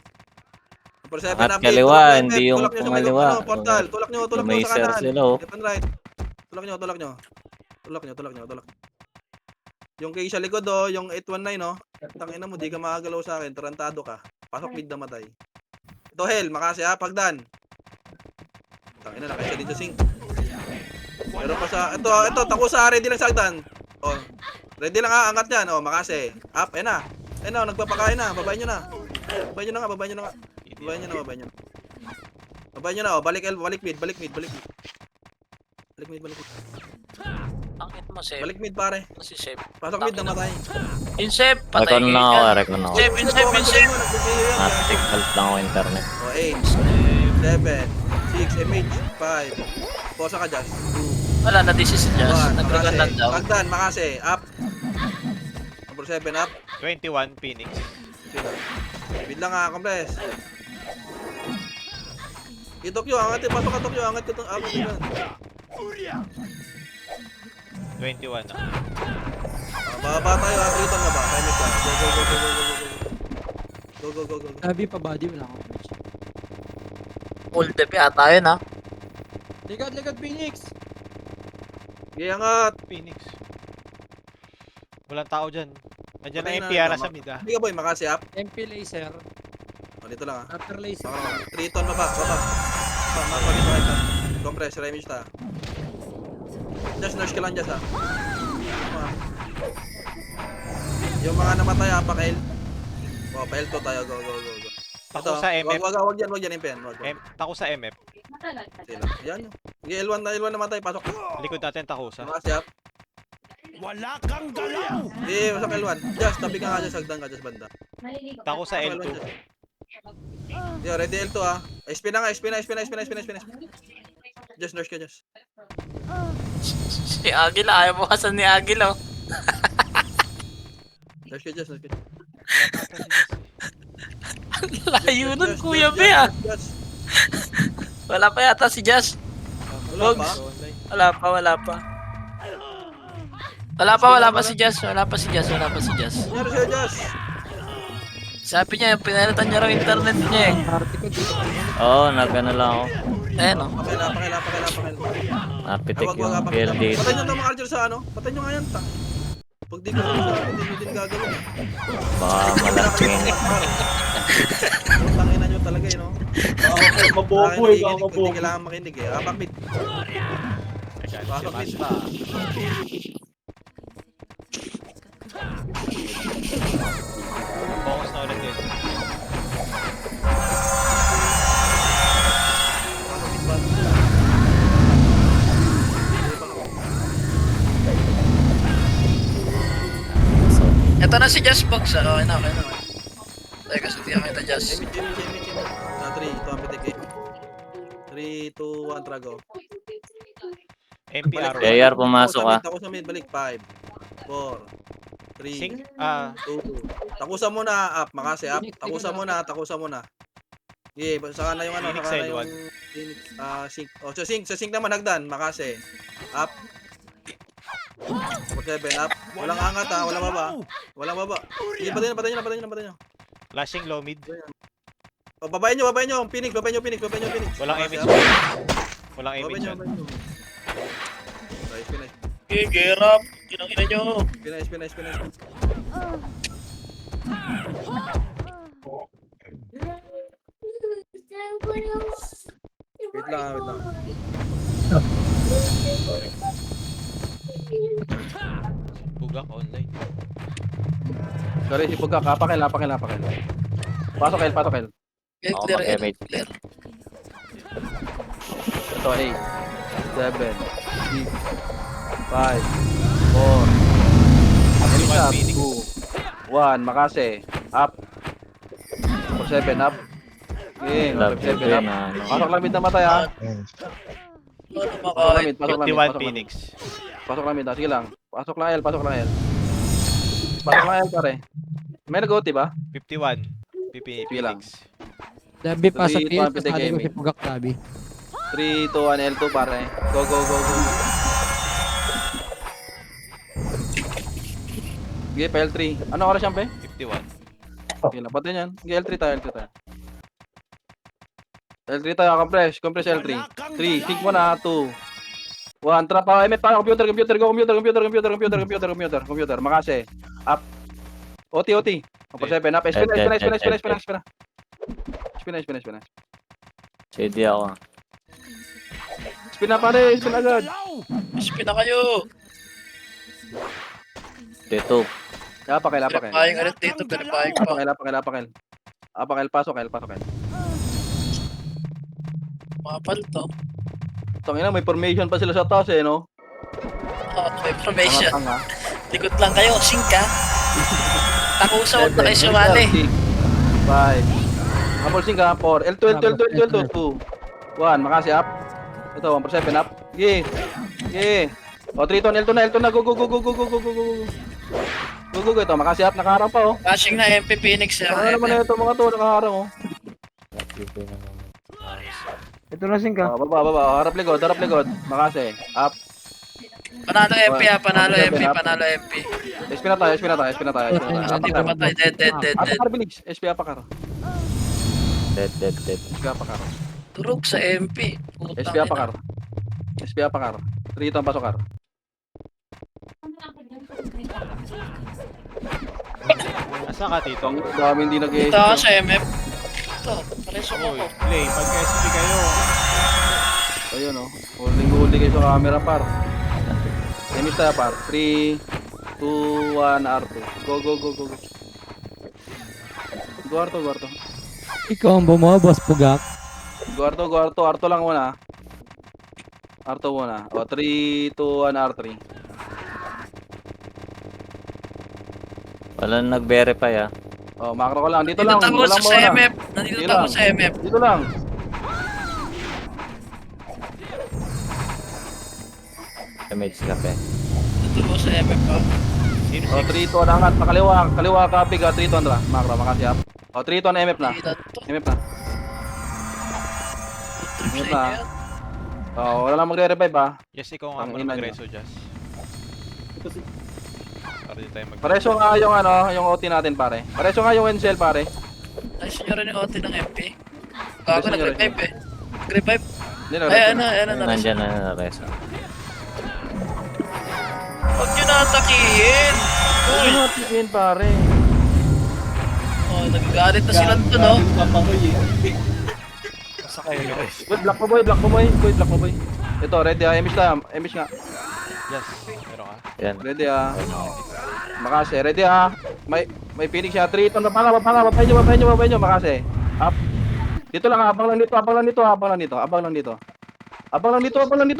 Angat kaliwa, hindi yung pangaliwa. Portal, tulak nyo May sa kanan. sir sila oh. Left and right. Tulak nyo. Yung kay sa likod oh, yung 819 oh. Tangina mo, di ka makagalaw sa akin, tarantado ka. Pasok mid na matay. Ito Hel, makasi ha, pagdan. Tangina na kasi dito sing. Pero pa sa ito tako sa ready lang sagdan. Oh. Ready lang ha, angat yan. Oh, makasi. Up, ayun na. Ayun na, nagpapakain na. Babayin nyo na. Babayin nyo na nga, babayin nyo na nga. Babayin nyo na, babayin nyo na. Babayin nyo na, oh. Balik mid. Balik mid. Angit mo, Seb. Balik mid pare. Si Seb. Pasok mid na matay. Yung Seb, patay Recon lang ako, recon ako. Seb, yung Seb, yung Seb. Napitik health lang ako internet. Oh, 8, 7, 6, MH, 5. Posa ka, Jazz. Wala na, this is just. 1, Nagregan lang daw. Pagdan, makasi. Up. Number 7, up. 21 Phoenix. Sino? Bid lang ha, compress. Tokyo, angat pasok ka Tokyo, angat ko itong abot yan. 21 na. Baba tayo ha, triton na ba? Timing ka. Go. Sabi pa body, wala akong flash. Full dep yata yun, ha? Ligad, Phoenix! Okay, angat. Phoenix. Walang tao dyan. Nandiyan na Patay yung na, Piara tama. sa mid ah. Hindi ka boy, makasi up. MP laser, O, dito lang ha. after laser. Triton baba. Mako dito ito. Compress, remage ta. Just nurse ka lang dyan ha. Yung mga namatay ha, Pakel. O, Pakel to tayo, go. Tako sa MF. Wag yan, impen. Wag. Tako sa MF. Sila. Yan. Okay, L1 namatay, pasok. Likod natin Takusa. Makasi up. Wala kang galaw! Pasok L1. Just, tabi ka nga dyan, sagdan ka dyan banda. Tako sa L2. Yo, ready L2 ah. SP na nga, SP na. Just nurse ka, just. Si Agil, ayaw mo kasan ni Agil, oh. Nurse ka, just. Layo nun, Kuya B, ah. Just. Wala pa yata si Jazz. Wala pa. Wala pa. Wala pa si Jazz. Nangyari sa'yo, just. Sabi niya, pinalitan niya raw internet niya eh. Party ko dito. Oo, nagano lang ako. Ayan, oh. Pakila. Napitik Wag, yung pakila. kill dito. Patay nyo na mga archer sa ano? Patay nyo nga yan, ta. Pag di ko hindi nyo din gagawin. Baka malaking. Tanginan nyo talaga eh, no? Mabobo eh, Hindi mabobo. kailangan makinig eh. Apak mid. Pasok mid. Focus na ulit yun. Ito na si Jazz Box. Okay na. Teka, sa tiyan kita Jazz. Image. Na 3, ito ang pitik eh. 3, 2, 1, trago. MPR. JR, pumasok ka. Tako sa mid, balik. 5, 4, 3, Sync. 2. Takusa muna, up. Makasi, up. Takusa muna. Okay, saka na yung ano, Phoenix saka na side yung sync. Oh, sa sync naman hagdan, makasi. Up. 7 up. Walang angat ha, walang baba. Sige, patay nyo. Flashing low mid. Oh, babayin nyo. Phoenix. Walang Makasi, image. up. Walang image Babayin yan. nyo. Nice. Gerap. Kinang-ina nyo. Pinas. Wait lang. Bugak online. Sorry, si Pugak. Pakel. Pasok El. Ako mag-MH. Ito, 8, 7, 6, 5, 4, 2, 1, makasi. Up. 7 up. Okay, Love 7 you, up. na, ano. Pasok lang mid na matay ha. Pasok lang mid. 51 Phoenix. Pasok lang mid. Sige lang. Pasok lang L. Pasok lang L pare. May nag-OT ba? 51. PP Sige lang. Phoenix. Dabi pa sa Three, field, one, kasali ko gaming. si Pugak Dabi. 3, 2, 1, L2 pare. Go. Sige, pa L3. Ano oras yan, pe? 51. Okay lang, pati yan. Sige, L3 tayo. L3 tayo, compress L3. 3, sync mo na, 2, 1, trap, MF pa, computer, makase. Up. OT. Upper 7, up, spin. CD ako. Spin na pare, spin agad. Spin na kayo. Dito. Apakil. Pinapayang ulit dito, pinapayang pa. Apakil. Pasok. Mapal to. Tangina, may formation pa sila sa taas eh, no? May formation. Tanga. Likod lang kayo, sink ha. Takusaw na kayo sumali. 5. Apple sing ka, 4. L2. 2. 1, makasi up. Ito, 1 per 7 up. Yeah. O, 3 ton, L2 na. Go. Go, ito, makasi up, nakaharang pa, oh. Flashing na MP Phoenix. Ano naman na ito, mga to, nakaharang, oh. Ito na sing ka. Baba. Harap likod. Makasi. Up. Panalo MP ha, panalo MP. SP na tayo. Hindi pa patay, dead. Apakar, bilis. SP apakar. Dead. SP apakar. Turog sa MP. SP apakar. 3 ton, pasokar. Asa ka, Tito? Ang dami hindi nag-SP. Ito ako sa MF. Ito, pareso mo Uy, ko. play. Pag-SP kayo. Ayun, oh. Holding kayo sa camera, par. Emis tayo, par. 3, 2, 1, R2. Go. Go, R2. Ikaw ang bumabas, Pugak. Go, R2. R2 lang muna. R2 muna. O, 3, 2, 1, R3. Wala nang nag-verify ah. O, macro ko lang. Dito Nandito lang. ako Walang sa muna. MF. Nandito Dito ako lang. sa MF. Dito lang. Damage ka pa. Nandito ako sa MF pa. O, 3, 2, 1, angat. Kaliwa ka, piga. 3, 2, 1, macro. Makasi up. O, 3, 2, 1, MF na. Hindi na to. MF na. Trip sa Yun inyo na. yan. O, wala lang magre-revive, ha. Yes, ikaw nga Ang muna ina mag-reso, Jazz. Para di tayo mag- Pareso nga yung yung OT natin, pare. Pareso nga yung Encel, pare. Ayos nyo rin yung OT ng MP. Gago, nag-revive eh. Nag-revive. Hindi na, Ay, ano. Nandyan na reso. Huwag nyo natakihin. Uy. Ano natin, pare? Oh, nagagalit na sila to, no? Wait, black mo boy. Ito, ready ha. Emish nga. Yes, meron ka. Yan. Ready ha. Makase, ready ha. May Phoenix siya. 3 ton. Bapahin nyo. Makase. Up. Dito lang, abang lang dito.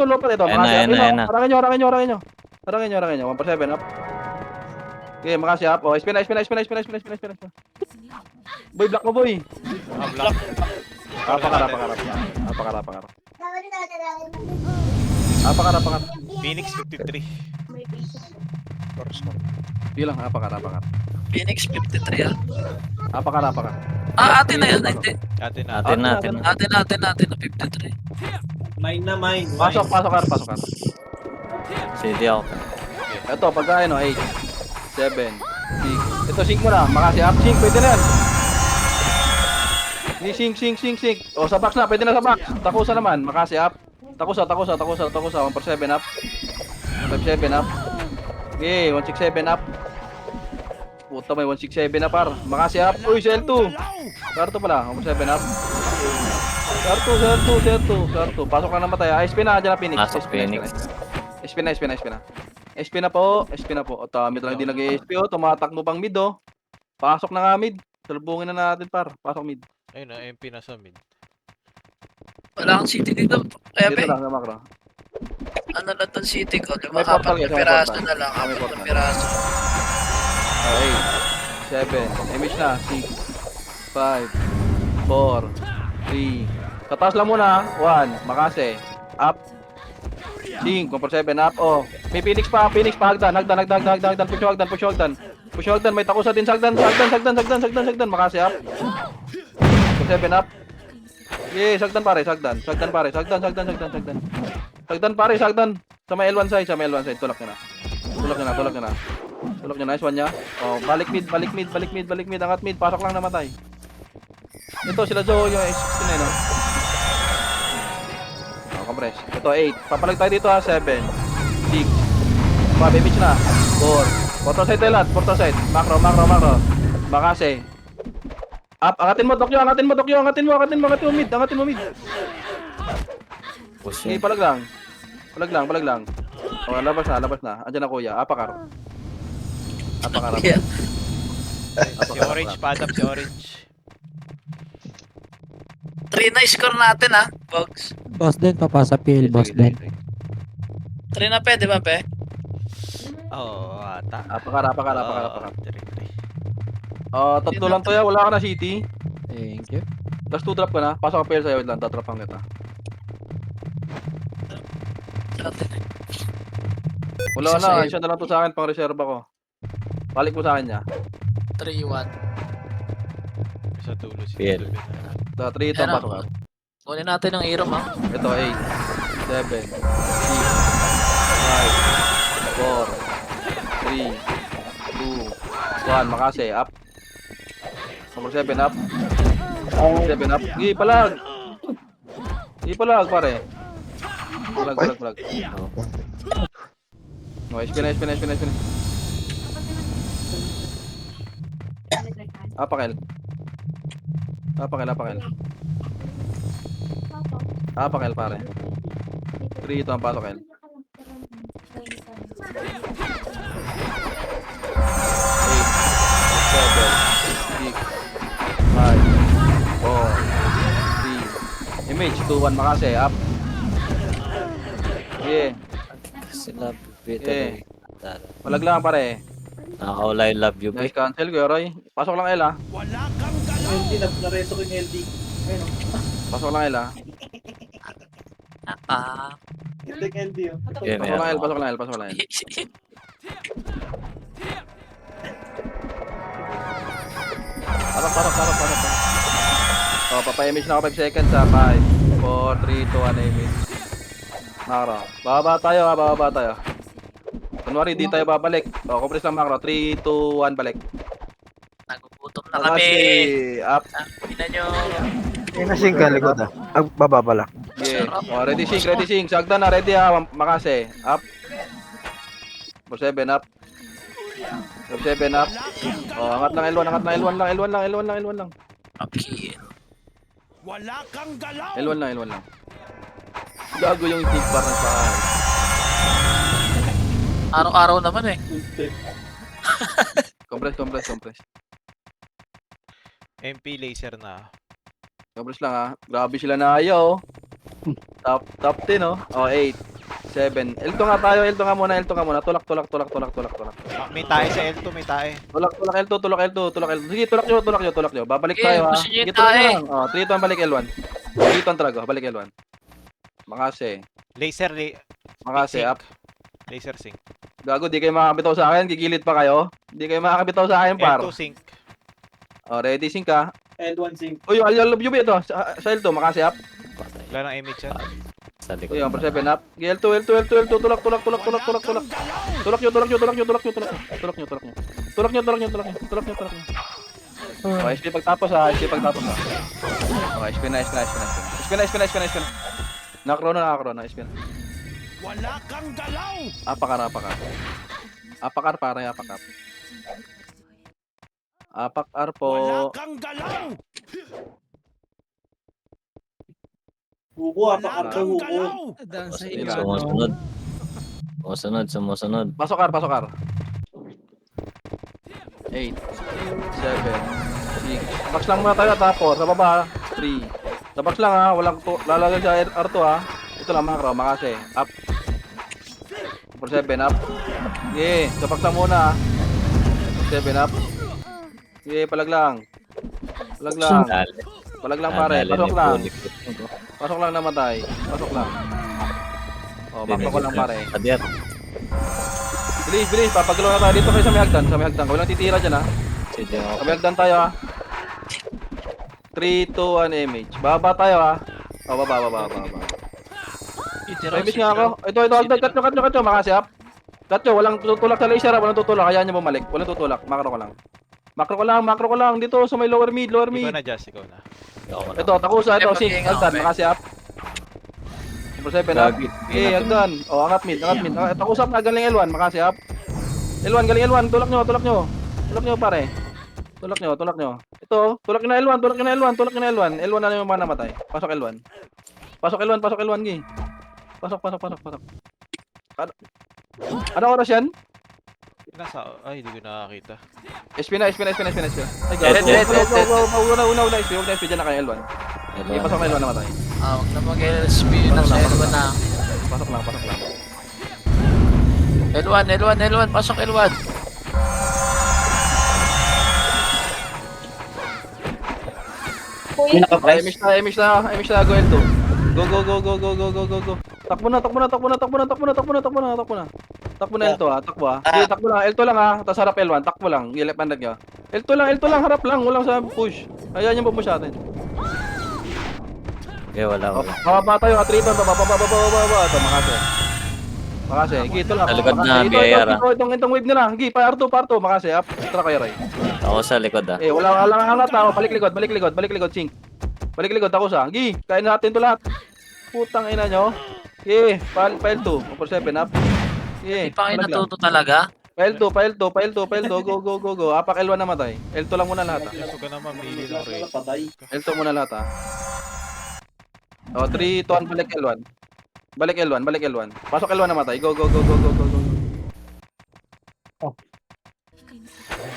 Lopal ito. Makase, Ayan na. Harangin nyo. 1 per 7, up. Okay, makase, up. Oh, spin na. Boy, black mo, boy. Black. Apakar. Phoenix 53. Bilang, apakar. Phoenix 53 ah. Apakar. Atin na yan. Hindi. Atin na. Atin. Atin na 53. Mine. Pasok, kar. CD ako pa. Ito, pagka 8, 7, 6. Ito, sync mo na. Makasi up, sync. Pwede na yan. Sync. O, sa box na. Pwede na sa box. Takusa naman. Makasi up. Takusa. 1 per 7 up. 157 up. Okay, 167 up. Puta, may 167 na par. Makasi up. Uy, Cell 2. Karto pala. 1 per 7 up. Karto. Pasok lang na matay. SP na. Diyan na Phoenix. Pasok Phoenix. SP na. SP na po. O, mid lang din nag-SP o. Tumatakbo pang mid o. Pasok na nga mid. Salubungin na natin par. Pasok mid. Ayun na, MP na sa mid. Wala kang city dito. Kaya Dito be, lang, makro. ano lang tong city ko? May portal Apat na ka, may piraso portal. na lang. May Apat portal. na piraso. Okay. 7. Image na. 6. 5. 4. 3. Kataas lang muna. 1. Makase. Up. 5. 1 per 7 up. Oh. May Phoenix pa. Hagdan. Push hagdan. May takusa din. Sagdan. Makase up. 1 per 7 up. Yeah, sagdan pare. Sagdan. Sagdan pare. Sa may L1 side. Tulak nyo na. Nice one niya. Oh, balik mid. Angat mid. Pasok lang namatay. Ito sila Joe yung X16 eh, no? Oh, Compress. Ito, 8. Papalag tayo dito ha. 7. 6. 5. Image na. 4. Portal side tayo lahat. Portal side. Macro. Makase. Up. Angatin mo, Tokyo. Angatin mo. Mid. Sige, palag lang. O, labas na. Andiyan na kuya. Apakar. Yeah. Si Orange, padap si Orange. 3 na score natin ha, Bogs. Boss din, papasa PL, boss din. 3 na pe, di ba pe? Oo, ata. Apakar. Tiri. Tatlo lang to ya. Wala ka na city. Thank you. Last 2 drop ka na. Pasok ka pair sa'yo. Wait lang. Tatrapan kita. Wala Isa na. sa'yo. Siya na lang to sa akin. Pang reserva ko. Balik mo sa akin niya. 3-1. Sa tulo si PL. Ito, 3 ito. Ayan na. Pasok ka. Kunin natin ang Irom ha. Ito, 8, 7, 6, 5, 4, 3, 2, 1. Makase, up. Number 7, up. 7, up. Gi, palag, pare. Palag. Okay, spin. Apakel, pare. 3 ito ang pasok, El. 8, 7, 6, 5, 4, 3. Image, 2, 1, makase, up. Yeah. Sila Eh. Palag lang, pare. Nakakaula yung love you, Nice cancel, Kuya Roy. Pasok lang, El, ha. Wala kang galaw. LD, nareto ko yung LD. Ayun, Pasok lang, El, ha. ito yung LD, oh. Yeah, Pasok lang, El. Pasok lang, El. Pasok. Oh, papa-image na ako 5 seconds, ha. 5, 4, 3, 2, 1, image. Makro. Bababa tayo. Kunwari, di tayo babalik. O, compress lang, Makro. 3, 2, 1, balik. Nagugutom na kami. Up. Tingnan nyo. Nasing ka, likod ah. Baba pala. Yeah. O, ready sync. Sagda na, ready ha. Makase. Up. For 7, up. For 7, up. O, angat lang L1 lang. Okay. Wala kang galaw. L1 lang. Gago yung sync bar ng pahay. Araw-araw naman eh. Compress. MP laser na. Compress lang ha. Grabe sila na ayaw. Top 10 oh. O, 8, 7. L2 nga tayo. L2 nga muna. Tulak. May tae sa L2, may tae. Tulak L2. Sige, tulak nyo. Babalik Sige, tayo ha. gusto nyo yung Sige, tulak tae. nyo lang. O, 3 ito ang balik L1. 3 ito ang talaga. Balik L1. Makase. Laser, Makase, up. laser sync. Gago, di kayo makakabitaw sa akin. Gigilid pa kayo. Di kayo makakabitaw sa akin, par. L2 sync. O, ready, sync ka. L1 sync. Uy, yung love you ito. Sa L2, makase up. Wala ng image yan. sa likod. Uy, yung 7 up. L2. Tulak. Tulak nyo. O, SP pagtapos ha. O, SP na. SP na. Nakro na. SP na. Wala kang galaw. Apakar. Apakar, pare. Apakar Wala po. kang galaw. Huko, Wala apakar ka, kang huko. galaw. Sumusunod. Pasokar. 8, 7, 6. Max lang muna tayo tapos. Sa baba, 3. Sa box lang ha. Walang lalagay sa R2 ha. Ito lang makro. Makase. Up. For 7 up. Yeah. Sa box lang muna ha. 7 up. Yeah. Palag lang pare. Pasok lang namatay. Pasok lang. Oh, makro ko lang pare. Kadir. Bilis. Papagalaw na tayo dito kayo sa may hagdan. Walang titira dyan ha. Sige ako. Sa may hagdan tayo ha. 3, 2, 1 image. Baba tayo ha. O, baba. Image nga ako. Ito. Cut nyo. Makasi up. Cut nyo. Walang tutulak sa laser ha. Walang tutulak. Hayaan nyo bumalik. Walang tutulak. Makro ko lang. Dito sa may lower mid. Ikaw na, Jazz. Ikaw na. Ito, takusa. Ito, Okay, sync. okay. Hagdan. Makasi up. Number 7 up. Gagi. Okay, hagdan. O, angat mid. Takusap na, galing L1, makasi up. L1, galing L1, tulak nyo. Tulak nyo, pare. Tulak nyo. Ito, tulak nyo na L1. L1 na yung mga namatay. Pasok L1, Gi. Pasok. Ano oras yan? Nasa, ay, hindi ko nakakita. SP na. Ay, Dead. una, SP. Huwag na SP dyan na kayo L1. Okay, pasok na L1 namatay. Huwag na mag-LSP. Nasa L1 na. Pasok lang. L1. Pasok L1. May naka-price. Emish na, go L2. Go. Takbo na. Takbo na L2 takbo Sige, takbo lang, L2 lang tapos harap L1, takbo lang, left handed nyo. L2 lang, harap lang, walang sa push. Ayan yung push natin. Okay, wala. Mababa tayo, atriton, baba. Ito, makasi. Gi, ito lang. Sa likod na, Makasi. biyayara. Itong wave nila. Gi, pa R2, makasi. Up, tara kayo, Ray. Ako sa likod ah. Wala angat na. Balik likod, Chink. Balik likod, ako sa. Gi, kain natin to lahat. Putang ina nyo. Gi, file 2, for 7 up. Gi, Hindi pa kayo palag lang. natuto talaga. File 2, go. Apak L1 namatay. L2 lang muna lahat. Gusto ka naman, mili ng Ray. Patay. L2 muna lahat. 3, 2, 1, balik L1. Pasok L1 namatay. Go.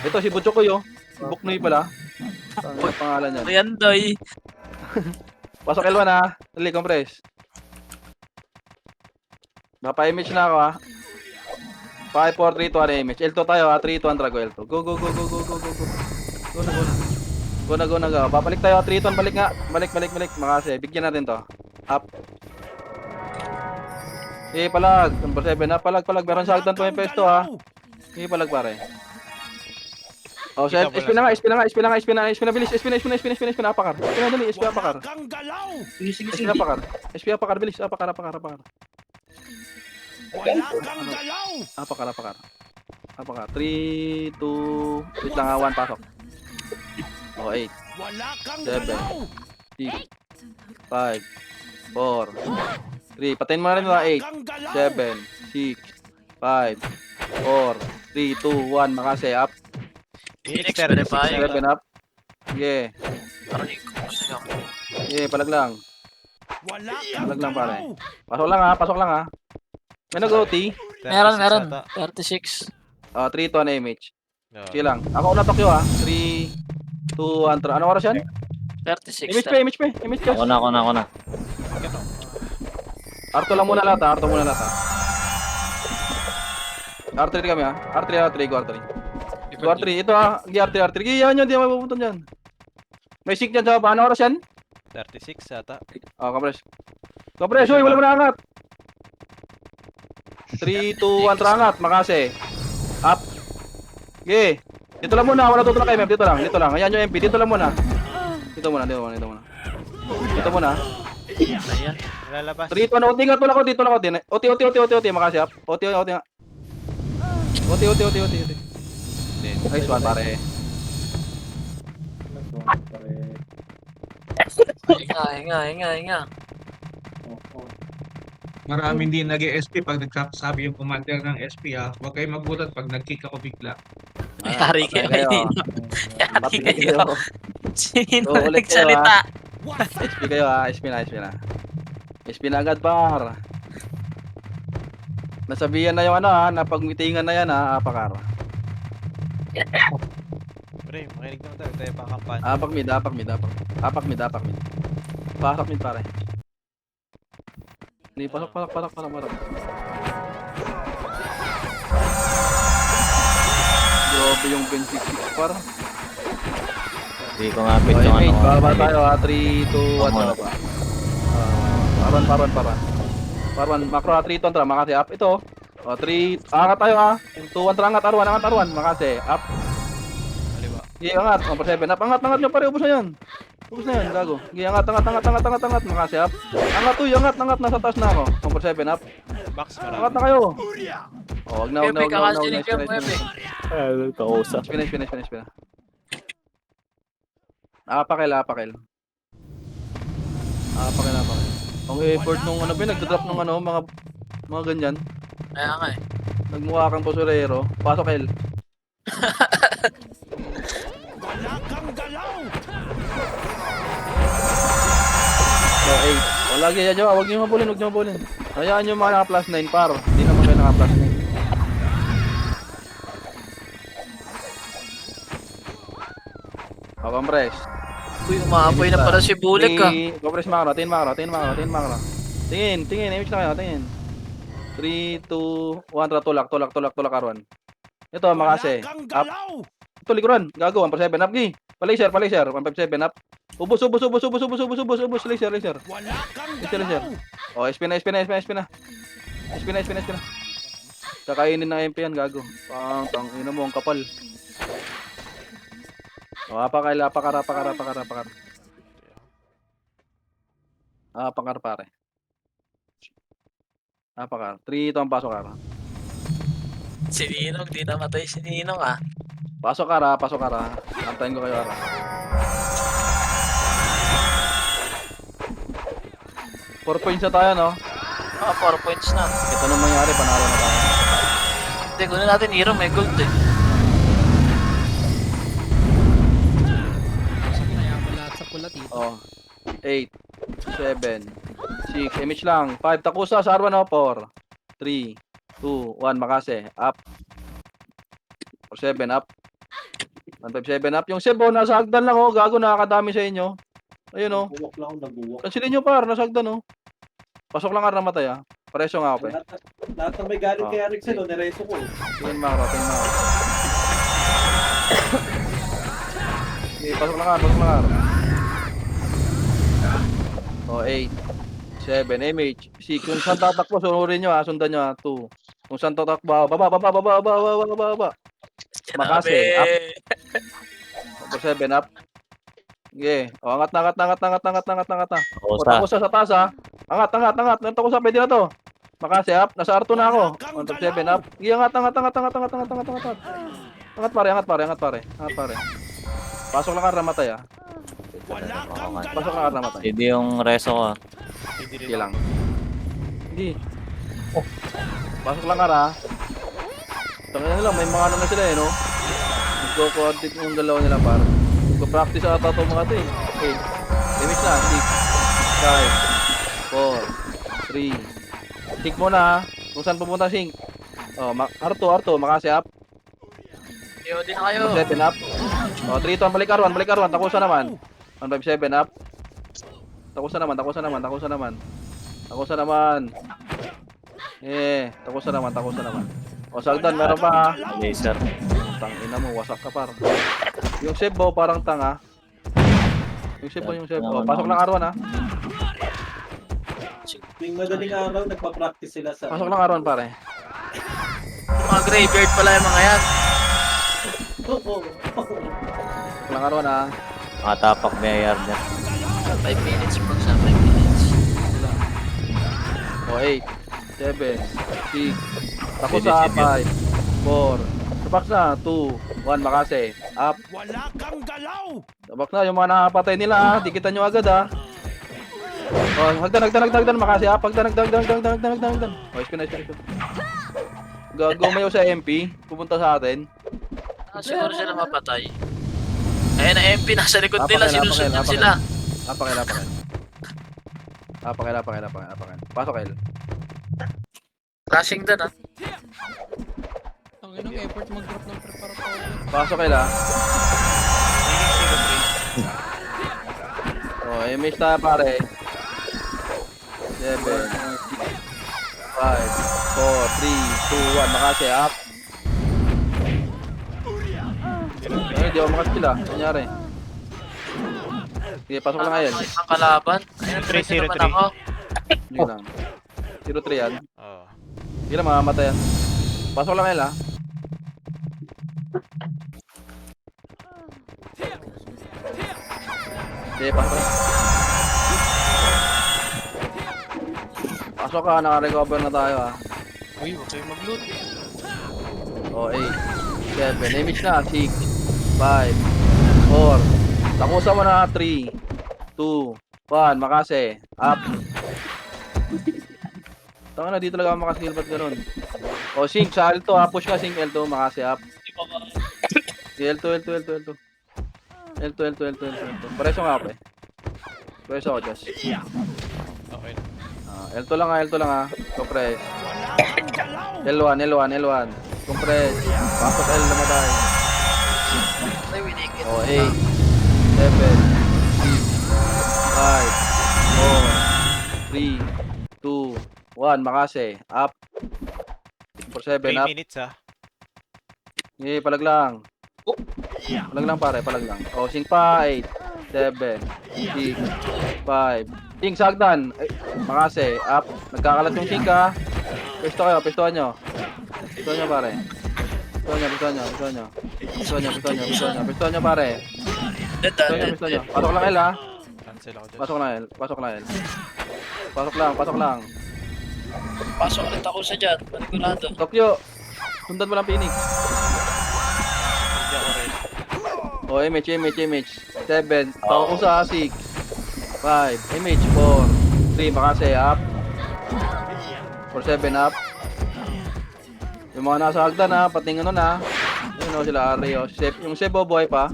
Ito si Butchok ko yo. Si Buknoy pala. Ano pangalan niyan? Ayan, Doy. Pasok L1 Dali, compress. Napa-image na ako 5, 4, 3, 2, 1 image. L2 tayo 3, 2, 1, trago L2. Go. Go na. Babalik tayo 3, 2, 1, balik nga. Balik. Makasi, bigyan natin to. Up. Palag. Number 7 na. Palag. Meron sa hagdan po yung pesto palag pare. Oh, Kita SP mo na nga. Bilis. SP na apakar. SP na dali, SP apakar. Wala kang galaw. SP apakar, bilis. Apakar. Wala kang galaw. Apakar. 3, 2, wait lang 1, pasok. Oh, 8, Wala kang 7, galaw. 6, 5, 4, 3. Patayin mo na rin mga 8, Kang galaw. 7, 6, 5, 4, 3, 2, 1. Makasi, up. Phoenix, 7 pwede pa. 7 up. Yeah. Yeah, palag lang. Wala kang Palag lang pare. galaw. Pasok lang May nag-OT. Meron. 36. 3, 2, 1 image. Sige lang. Ako una Tokyo 3, 2, 1, 3. Ano oras yan? 36. Image pa. Ako na. R2 lang muna lahat R3 kami R3, go R3. Go R3, ito R3. Giyan nyo, di mapupunta dyan. May sync dyan sa baba. Ano oras yan? 36 ata. Kapres. Uy, wala mo na angat. 3, 2, 1, angat. Makasi. Up. Okay. Dito lang muna, wala tutulak kayo, dito lang. Ayan yung MP, dito lang muna. Dito muna. Ayan. Lalabas. 3, 2, 1, OT nga, tulak ko, dito lang ako din. OT, makasi up. OT nga. OT. Nice one, pare. Hinga. Maraming din nag-SP pag nagsasabi yung commander ng SP Huwag kayong magulat pag nag-kick ako bigla. Yari kayo. Pati kayo. Sino Ulit kayo, nagsalita? SP kayo SP na. SP na agad, par. Nasabihan na yung napag-meetingan na yan apakar. Pre, makinig naman tayo pa kampanya. Apak mid. Pasok mid, pare. Hindi, pasok. Grabe yung Ben 66 par. Hindi ko nga pit yung ano. Baba tayo 3, 2, 1 ba? Paran. Macro 3, 2, 1, makasi up. Ito. 3, angat tayo 2, 1, angat, R1, makasi up. Kaliwa. Angat, 7 up. Angat nyo pare, ubos na yan. Gago. Angat, makasi up. Angat, nasa taas na ako. 7 up. Box Angat na marami. kayo. Wag na. Pepe, kakasinig ka, Pepe. Kausap. Finish. Apakil. Ang effort nung ano ba, nagda-drop ng ano, mga ganyan. Kaya nga eh. Nagmukha kang basurero. Pasok, El. Wala kang galaw! So, 8. O, lagi yan nyo. Huwag nyo mabulin, huwag nyo mabulin. Hayaan nyo mga naka plus 9, par. Hindi naman kayo naka plus 9. O, compress. Uy, umaapoy na para si Bulek ah. Compress makro, tingin makro. Tingin, image na kayo, tingin. 3, 2, 1, tulak, Arwan. Ito, makase. Wala kang Up. galaw! Ito, likuran. Gago, 147, up, gi. Palaser, 157, up. Ubus, laser. Wala kang Laser. Ano? O, SP na. Kakainin ng MP yan, gago. Tangina mo, ang kapal. O, apakar, pare. Apakar. 3, ito ang pasok, kara. Si Ninong, di namatay si Ninong ah. Pasok, kara. Antayin ko kayo, kara. Four points na tayo, no? Ah, 4 points na. Ito nung mangyari, panalo na tayo. Hindi, kunin natin hero, may gold eh. Kaya mo lahat sa pula dito. Oh. 8, 7, 6, image lang. 5, takusa sa Arwan, no? 4, 3, 2, 1, makase. Up. 4, 7, up. 157 up. Yung Sebo, nasa hagdan lang, oh. Gago, nakakadami sa inyo. Ayun, oh. Buwak lang ako, nagbuwak. Kansilin nyo, par. Nasa hagdan, oh. Pasok lang ka namatay, ah. Pareso nga ako, eh. Lahat ng may galit Oh. kay Erickson, nireso ko. Tingin makro. Okay, pasok lang ka. Oh, 8, 7, image. 6, kung saan tatakbo, sunurin nyo, ha. Sundan nyo, ha. 2. Kung saan tatakbo, baba. Makase, up. 7, up. Okay. O, angat na. O, tapos sa taas, ha. Angat. Nanto ko sa, pwede na to. Makase, up. Nasa R2 na ako. 1, 7, up. Okay, angat. Angat, pare. Pasok lang ka, ramatay, ha. Wala kang Pasok lang ka, ramatay. Hindi yung reso ko. Sige lang. Hindi. Pasok lang ka, ha. Tangin nila, may mga ano na sila, eh, no? Nagko-coordinate yung dalawa nila, par. Nagko-practice ata ito mga ito, eh. Okay. Damage na. 6, 5, 4, 3. Sink muna, ha. Kung saan pupunta sink. Oh, R2, makasi up. Yo, din na kayo. 7 up. Oh, 3 to, balik Arwan. Takusa naman. 157 up. Takusa naman. Takusa naman. O, sagdan, meron pa, ha. Laser. Tangina mo, wasak ka, par. Yung Sebo, parang tanga. Yung Sebo. Oh, pasok lang Arwan, ha. Tuwing madaling araw, nagpa-practice sila sa... Pasok lang Arwan, pare. Mga graveyard pala yung mga yan. Oo. Pasok lang Arwan, ha. Makatapak may IR niya. 5 minutes bro, sa 5 minutes. O, 8, 7, 6. Tapos sa 5, 4. Tapak na, 2, 1, makase. Up. Wala kang galaw! Tabak na, yung mga nakapatay nila, ha. Dikitan nyo agad, ha. Oh, hagdan, makasi, ha. Hagdan. Oh, spin. Gagawin sa MP, pupunta sa atin. Ah, siguro sila mapatay. Ayan na MP, nasa likod nila, sinusunod sila. Apakil. Pasok, El. Crashing din ah. Ang inang effort mag-drop ng preparatory. Pasok, El, ha. Oh, image na, pare. 7, 6, 5, 4, 3, 2, 1, makasi, up. Ay, di ako makaspila. Nangyari. Sige, pasok lang ngayon. Ang kalaban. Ayan, 3-0-3. naman ako. Hindi lang. 0-3 yan. Oo. Hindi lang mamamatay yan. Pasok lang ngayon, ha. Sige, pasok lang. Pasok ka, naka-recover na tayo, ha. Uy, huwag kayo mag-loot. O, 8, 7, image na, 6, 5, 4, takusa mo na, 3, 2, 1, makase, up, Tanga na, di talaga ako makaskill, ba't ganun? O, Sync, sa L2 ha, push ka, Sync, L2, makasi up. L2, L2, L2, L2. L2, L2, L2, L2. Preso nga ako eh. Preso ako, Josh. Okay. L2 lang ha, L2 lang ha. Compress. L1, L1, L1. Compress. Pasok L, namatay. Ay, winikit. O, 8, 7, 6, 5, 4, 3, 2, 1. Makasi. Up. For 7, 3 up. minutes ah. Palag lang. Palag lang pare, palag lang. O, sync pa. 8, 7, 6, 5. Sync, sagdan. Ay, makasi. Up. Nagkakalat yung sync ha. Pesto kayo, pestohan nyo. Pestohan nyo pare. Pestohan nyo pare. Dead, Pestohan nyo. Pasok lang L ha. Cancel ako dyan. Pasok lang L. Pasok lang. Pasok ulit ako sa dyan. Panigurado. Tokyo. Sundan mo lang Phoenix. Hindi ako ready. O, image. 7. Tawag ko sa 6. 5. Image. 4. 3. Makasi. Up. For 7 up. Yung mga nasa hagdan ha. Pating ano na. Yun o sila Areo. Yung Sebo buhay pa.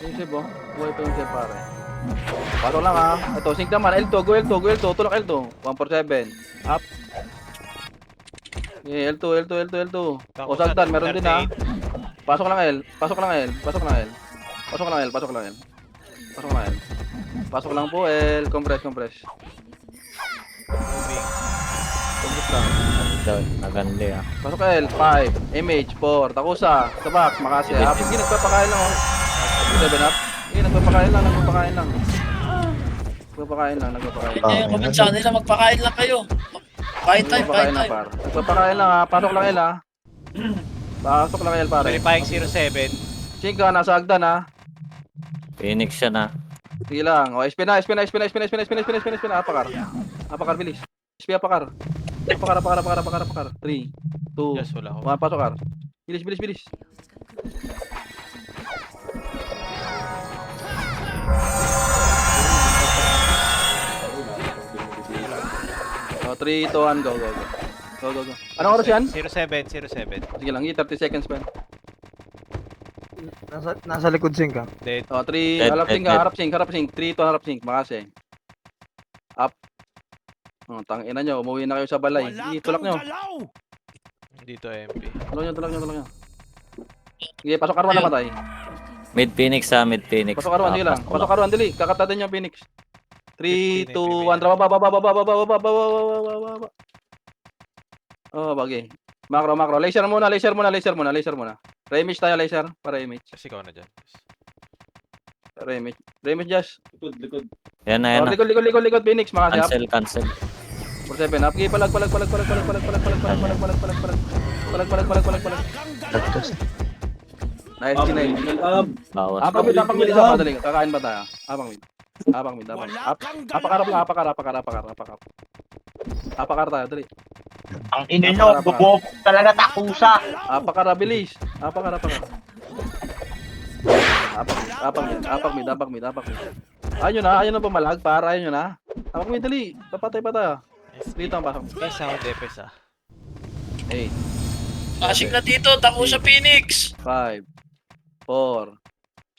Yung Sebo. Buhay pa yung Sebo pare. Pasok lang ha. Ito. Sync naman. L2. Go L2. Tulak L2. 1 for 7. Up. L2. O sagdan. Meron din ha. Pasok lang L. Pasok lang po L. Compress. Moving. Compress lang. Naganda ah. Pasok L. 5. Image. 4. Takusa. Sa box. Makasi. Up. Hindi nagpapakain lang oh. 7 up. Hindi nagpapakain lang. Nagpapakain lang. Kaya comment sa nila, magpakain lang kayo. Kain time. Par. Nagpapakain lang ha. Pasok lang L ha. Pasok lang L pare. Verifying 07. Sync ka. Nasa hagdan ha. Phoenix siya na. Sige lang. O, SP na. Apakar, bilis. SP apakar. 3, 2, Yes, wala ako. 1, pasok kar. Bilis. O, 3, 2, 1, go. Anong oras yan? 07. Sige lang, 30 seconds pa. Nasa likod sync ka. Dead. O, 3, Dead, harap dead, sync, dead. harap sync. 3, 2, harap sync. Makasi. Up. O, tangina nyo, umuwi na kayo sa balay. Tulak nyo. Dito MP. Tulak nyo. Sige, pasok karwan na patay. Mid Phoenix ha, mid Phoenix. Pasok karwan, sige lang. Pasok karwan, dali. Kakatatin yung Phoenix. 3, 2, 1, baba. Oh, bagay. Macro. Laser muna. Remage tayo, laser. Para image. Kasi ikaw na dyan. Remage, Josh. Likod. Yan na. Likod, Phoenix. Makasi up. Cancel. For 7 up. Okay, palag. Nice, kinay. Bawas. Apang mid isa pa, dali. Kakain ba tayo? Apang mid. Apakar tayo, dali. Ang ina nyo, bubo talaga takusa. Apakar, bilis. Apakar. Apang mid. Ayun na pamalag, para ayun na. Apang mid, dali. Papatay pa tayo. Dito ang pasok. Guys, ako DPS ah. 8, Asik na dito, tako sa Phoenix. 5, 4,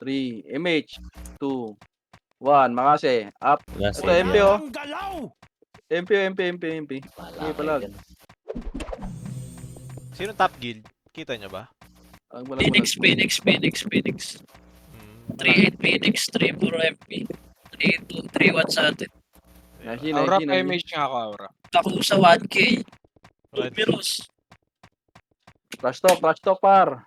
3, image, 2, 1, makasi, up. Last Ito, MP oh. MP. Sige palag. Sino top guild? Kita nyo ba? Ang palag. Phoenix. 3-8 Phoenix, 3-4 MP. 3-2, 3-1 sa atin. Aura pa image nga ako, Aura. Tako sa 1K. Right. Numeros. Trash talk, par.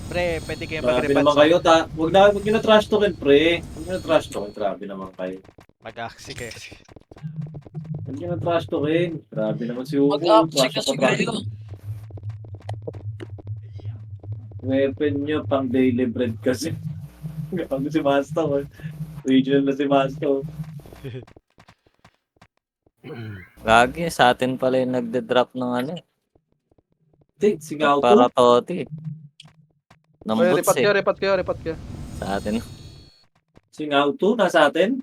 Pre, pwede kayo Grabe mag-rebat naman sa kayo. Huwag nyo na trash talkin, pre. Huwag nyo na trash talkin. Grabe naman kayo. mag-axi kayo. Huwag nyo na trash talkin. Grabe naman si Hugo. Mag-upsik kasi kayo. Weapon nyo pang daily bread kasi. Ano si Masto? Regional na si Masto. Lagi, sa atin pala yung nagde-drop ng ano. Singaw Para to. toti. Oy, Nambuts eh. repat kayo. Sa atin. Singaw to, nasa atin.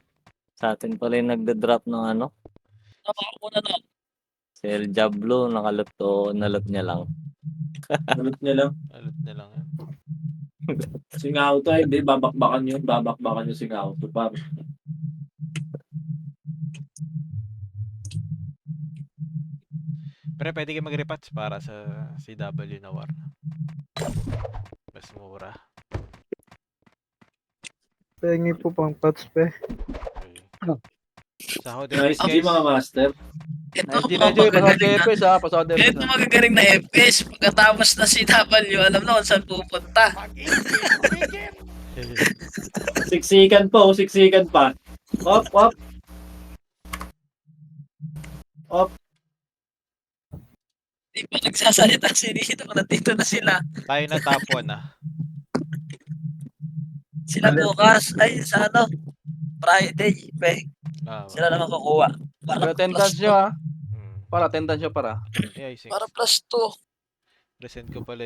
Sa atin pala yung nagda-drop ng ano. Ako muna no. Si El Diablo, nalot niya lang. Ulit niya lang. Alut na lang yan. Singaw to, hindi. Babakbakan yun. Babakbakan yung singaw to. Par. Pero pwede kayo mag-repatch para sa CW na war. Mas mura. Pengi po pang patch pe. Okay. Sahod Nice guys. mga master. Ito Hindi na Joy, pasod DPS ha, pasod DPS. Ito magagaling na FPS. Pagkatapos na si W, alam na kung saan pupunta. Siksikan po, siksikan pa. Op, op. Di pa nagsasalita si dito. Nandito na sila. Tayo na top 1 ah. Sila bukas. Ay, sa ano? Friday. Ah, Sila naman kukuha. Para Para attendance plus nyo ha. hmm. Para attendance nyo para. Yeah, I see. Para plus 2. Present ko pala